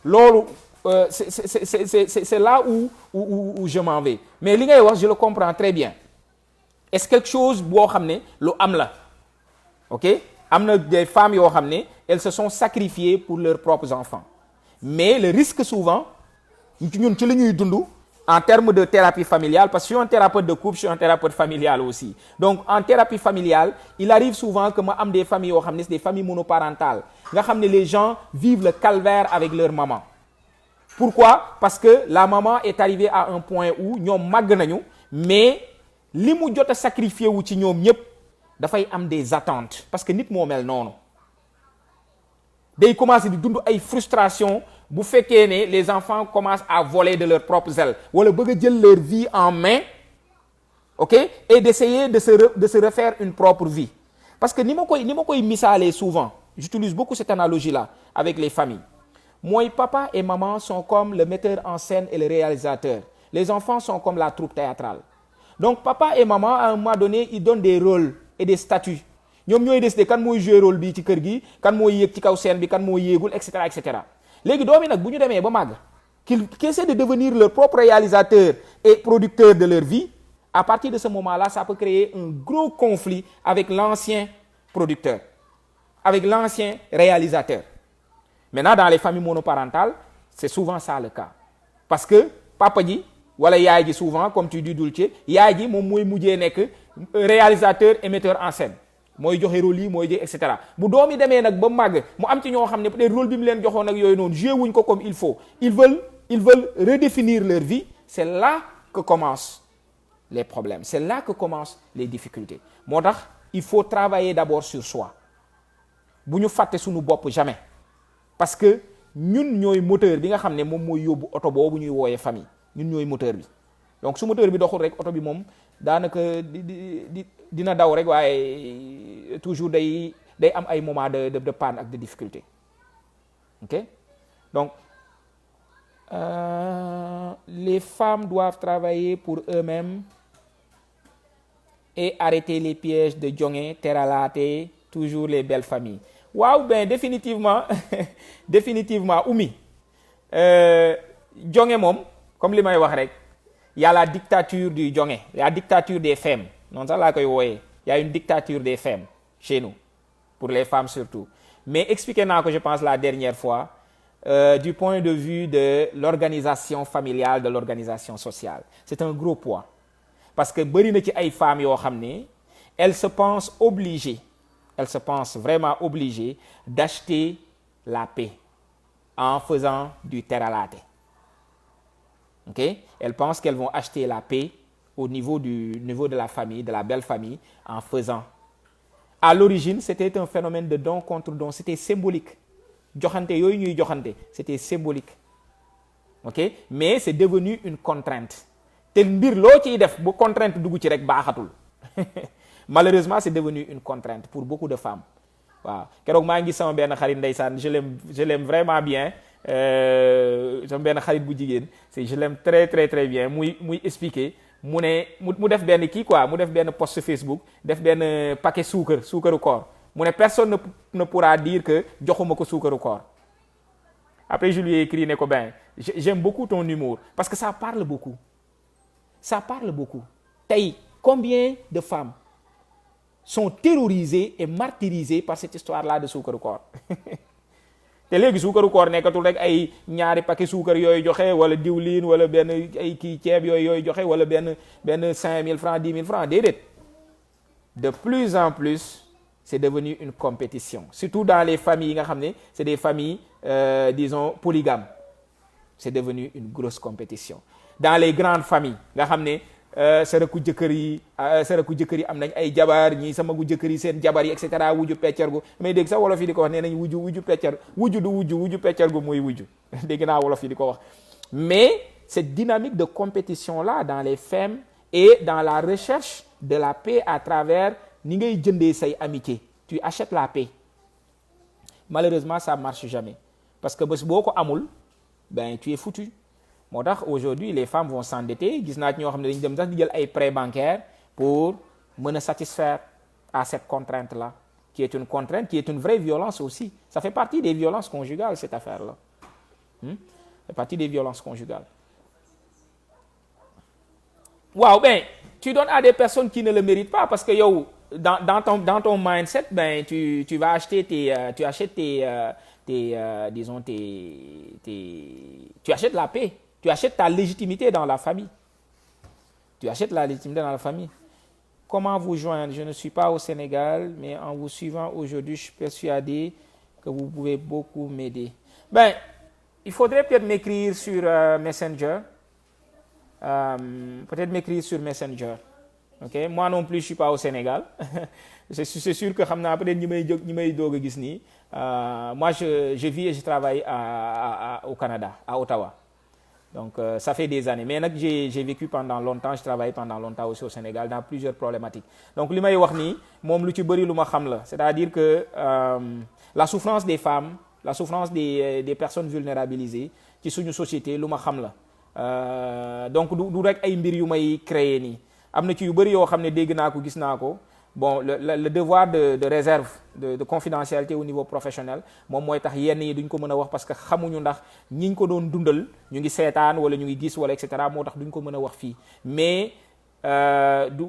Loolu c'est là où je m'en vais. Mais li ngay wax, je le comprends très bien. Est-ce quelque chose boo xam ne lu am la. OK? Am na des femmes yoo xam ne elles se sont sacrifiées pour leurs propres enfants. Mais le risque souvent ñun ci la ñuy dund en termes de thérapie familiale, parce que je suis un thérapeute de couple, je suis un thérapeute familial aussi. Donc en thérapie familiale, il arrive souvent que ma am des familles yoo xam ne c'est des familles monoparentales nga xam ne les gens vivent le calvaire avec leur maman. Pourquoi? Parce que la maman est arrivée à un point où ñoom màgg nañu, mais li mu jot a sacrifié wu ci ñoom ñëpp dafay am des attentes, parce que nit moo mel noonu day commencer di dund ay frustration bu fekkee ne les enfants commencent à voler de leurs propres ailes wala bëgg a jël leur vie en main, OK, et d'essayer de se refaire une propre vie. Parce que ni ma koy misaalee souvent, j'utilise beaucoup cette analogie là avec les familles. Mooy papa et maman sont comme le metteur en scène et le réalisateur. Les enfants sont comme la troupe théâtrale. Donc papa et maman à un moment donné ils donnent des rôles et des statuts. Ñoom ñooy décider kan mooy jouer rôle bi ci kër gi, kan mooy yéeg ci kaw scène bi, kan mooy yéegul, etc., etc. Léegi doom yi nag bu ñu demee ba màgg qu'ils essaient de devenir leur propre réalisateur et producteur de leur vie, à partir de ce moment-là ça peut créer un gros conflit avec l'ancien producteur, avec l'ancien réalisateur. Maintenant dans les familles monoparentales c'est souvent ça le cas, parce que papa ji wala yaay ji souvent comme tu dis Dulce, yaay ji moom mooy mujjee nekk réalisateur et metteur en scène, mooy joxe rôle yi mooy et cetera. Bu doom yi demee nag ba màgg mu am ci ñoo xam ne peut-être rôle bi mu leen joxoon ak yooyu noonu joué wuñ ko comme il faut, ils veulent redéfinir leur vie. C'est là que commencent les problèmes, c'est là que commencent les difficultés. Moo tax il faut travailler d'abord sur soi, bu ñu fàtte suñu bopp jamais, parce que ñun ñooy moteur bi nga xam ne moom mooy yóbbu oto boobu ñuy wooyee famille. Ñun ñooy moteur bi. Donc su moteur bi doxul rek oto bi moom daanaka dina daw rek, waaye toujours day am ay moments de panne ak de difficulté. OK? Donc les femmes doivent travailler pour eux-mêmes et arrêter les pièges de jonge, teralaate, toujours les belles familles. Waaw, ben définitivement définitivement Oumy, jonge moom comme li may wax rek, il y a la dictature du jonge, la dictature des femmes. Non ça laa koy wooyee, il y a une dictature des femmes chez nous, pour les femmes surtout. Mais expliqué naa ko je pense la dernière fois, du point de vue de l'organisation familiale, de l'organisation sociale. C'est un gros poids. Parce que bëri na ci ay femmes yoo xam ne elles se pensent vraiment obligées d'acheter la paix en faisant du teralaate. OK? Elles pensent qu'elles vont acheter la paix au niveau de la famille, de la belle famille, en faisant. À l'origine, c'était un phénomène de don contre don, c'était symbolique. Joxante yooyu ñuy joxante, c'était symbolique. OK? Mais c'est devenu une contrainte. Te mbir loo ciy def bu contrainte dugg ci rek baaxatul. Malheureusement, c'est devenu une contrainte pour beaucoup de femmes. Waaw keroog maa ngi sama benn xarit ndeysaan, je l'aime vraiment bien. Sama benn xarit bu jigéen, je l'aime très très très bien, muy expliquer mu def benn kii quoi, mu def benn post Facebook, def benn paquet suukaru koor. Mu ne personne ne pourra dire que joxuma ko suukaru koor. Après je lui ai écrit ne ko ben j'aime beaucoup ton humour parce que ça parle beaucoup. Ça parle beaucoup. Tey combien de femmes sont terrorisées et martyrisées par cette histoire-là de suukaru koor. Te léegi suukaru koor nekkatul rek ay ñaari paquet suukar yooyu joxe wala diwlin wala benn ay kii ceeb yooyu joxe wala benn 5000 francs 10 000 francs déedéet. De plus en plus c'est devenu une compétition, surtout dans les familles yi nga xam ne c'est des familles disons polygames. C'est devenu une grosse compétition. Dans les grandes familles nga xam ne sa rakku jëkkër yi am nañ ay jabar, ñii sama gu jëkkër yi seen jabar yi et cetera, wujju peccargu. Mais dégg sax wolof yi di ko wax nee nañ wujju peccar wujju peccargu mooy wujju. Dégg naa wolof yi di ko wax. Mais cette dynamique de compétition là dans les femmes et dans la recherche de la paix à travers ni ngay jëndee say amitié, tu achètes la paix. Malheureusement ça marche jamais parce que bés boo ko amul ben tu es foutu. moo tax aujourd'hui les femmes vont s'endetter gis naa ci ñoo xam ne dañu dem sax di jël ay prêts bancaires pour mën a satisfaire à cette contrainte là qui est une contrainte qui est une vraie violence aussi. Ça fait partie des violences conjugales cette affaire là. Ça fait partie des violences conjugales. Waaw, ben tu donnes à des personnes qui ne le méritent pas parce que yow dans ton mindset, ben tu vas acheter tu achètes tu achètes la paix, tu achètes ta légitimité dans la famille. Tu achètes la légitimité dans la famille. Comment vous joindre? Je ne suis pas au Sénégal, mais en vous suivant aujourd'hui, je suis persuadé que vous pouvez beaucoup m'aider. Ben, il faudrait peut-être m'écrire sur Messenger. Peut-être m'écrire sur Messenger. Ok, moi non plus je suis pas au Sénégal. C'est sûr que xam naa peut-être ñi may doog a gis nii. Moi je vis et je travaille au Canada, à Ottawa. Donc ça fait des années mais nag j'ai vécu pendant longtemps, je travaille pendant longtemps aussi au Sénégal dans plusieurs problématiques. Donc li may wax nii moom lu ci bëri lu ma xam la, c'est-à-dire que la souffrance des femmes, la souffrance des personnes vulnérabilisées ci suñu société lu ma xam la. Donc du rek ay mbir yu may créer nii am na ci yu bëri yoo xam ne dégg naa ko gis naa ko. Bon le devoir de réserve de confidentialité au niveau professionnel moom mooy tax yenn yi duñ ko mën a wax parce que xamuñu ndax ñiñ ko doon dundal ñu ngi seetaan wala ñu ngi gis wala et cetera moo tax duñ ko mën a wax fii mais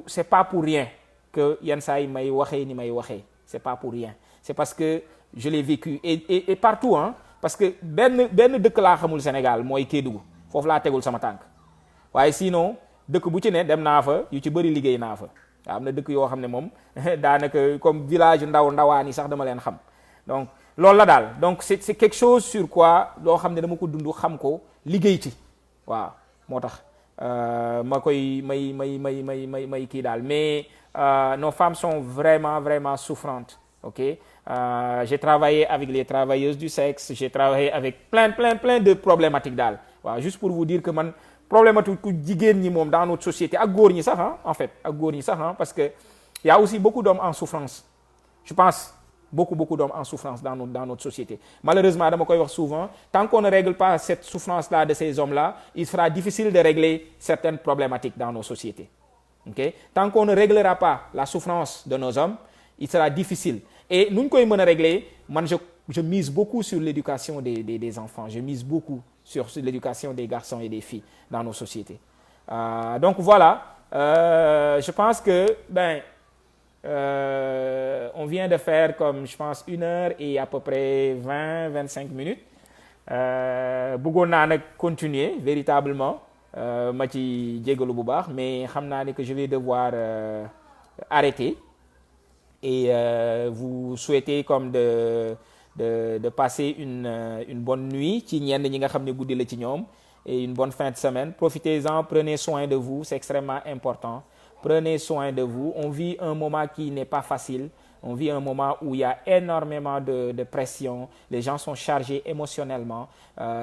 c'est pas pour rien que yenn saa yi may waxee ni may waxee c'est pas pour rien c'est parce que je l'ai vécu et partout hein parce que benn dëkk laa xamul Sénégal mooy Kédougou foofu laa tegul sama tànk waaye sinon dëkk bu ci ne dem naa fa yu ci bëri liggéey naa fa. am na dëkk yoo xam ne moom daanaka comme village ndawaan yi sax dama leen xam donc loolu la daal donc c'est quelque chose sur quoi loo xam ne dama ko dund xam ko liggéey ci waaw moo tax ma koy may kii daal mais nos femmes sont vraiment souffrantes ok j'ai travaillé avec les travailleuses du sexe j'ai travaillé avec plein de problématiques daal waaw juste pour vous dire que man problématique ku jigéen ñi moom dans notre société ak góor ñi sax en fait ak góor ñi sax parce que y a aussi beaucoup d'hommes en souffrance je pense beaucoup d'hommes en souffrance dans notre société malheureusement dama koy wax souvent tant qu'on ne règle pas cette souffrance là de ces hommes là il sera difficile de régler certaines problématiques dans nos sociétés ok tant qu'on ne réglera pas la souffrance de nos hommes il sera difficile et nu ñu koy mën a régler man je mise beaucoup sur l'éducation des enfants je mise beaucoup sur l'éducation des garçons et des filles dans nos sociétés. Donc voilà, je pense que on vient de faire comme je pense 1 heure et à peu près 20-25 minutes. Bëggoon naa nag continuer véritablement ma ci jégalu bu baax mais xam naa ne que je vais devoir arrêter et vous souhaiter comme de passer une bonne nuit ci ñenn ñi nga xam ne guddi la ci ñoom et une bonne fin de semaine. Profitez-en, prenez soin de vous, c'est extrêmement important. Prenez soin de vous. On vit un moment qui n'est pas facile. On vit un moment où il y a énormément de pression. Les gens sont chargés émotionnellement,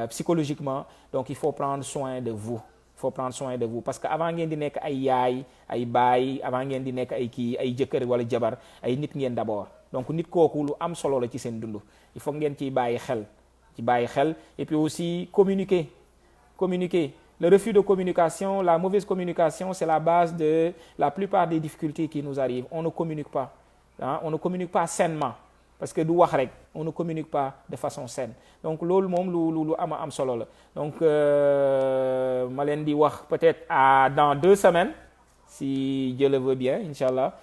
psychologiquement. Donc il faut prendre soin de vous. Il faut prendre soin de vous parce que avant ngeen di nekk ay yaay ay baay avant ngeen di nekk ay jëkkër wala jabar ay nit ngeen d'abord. Donc nit kooku lu am solo la ci seen dund. Il faut ngeen ciy bàyyi xel et puis aussi communiquer. Le refus de communication, la mauvaise communication, c'est la base de la plupart des difficultés qui nous arrivent. On ne communique pas. On ne communique pas sainement. Parce que du wax rek, on ne communique pas de façon saine. Donc loolu moom lu am solo la. Donc ma leen di wax peut-être dans 2 semaines, si Dieu le veut bien, Inch'Allah,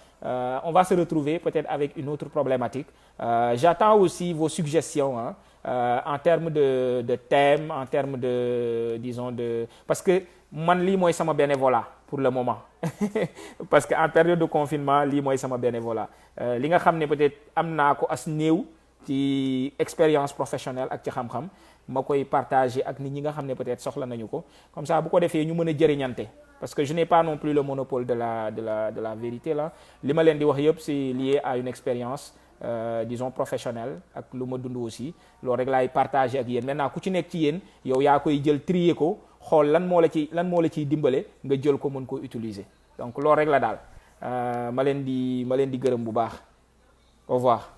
on va se retrouver peut-être avec une autre problématique. J'attends aussi vos suggestions en termes de thèmes, en termes disons parce que man lii mooy sama bénévolat pour le moment parce que en période de confinement lii mooy sama bénévolat li nga xam ne peut-être am naa ko as néew ci expérience professionnelle ak ci xam-xam ma koy partager ak nit ñi nga xam ne peut-être soxla nañu ko comme ça bu ko defee ñu mën a jëriñante parce que je n'ai pas non plus le monopole de la vérité là li ma leen di wax yëpp c'est lié à une expérience disons professionnelle ak lu ma dund aussi loolu rek laay partager ak yéen maintenant ku ci nekk ci yéen yow yaa koy jël trier ko xool lan moo la ciy dimbale nga jël ko mën koo utiliser donc loolu rek la daal ma leen di gërëm bu baax au revoir.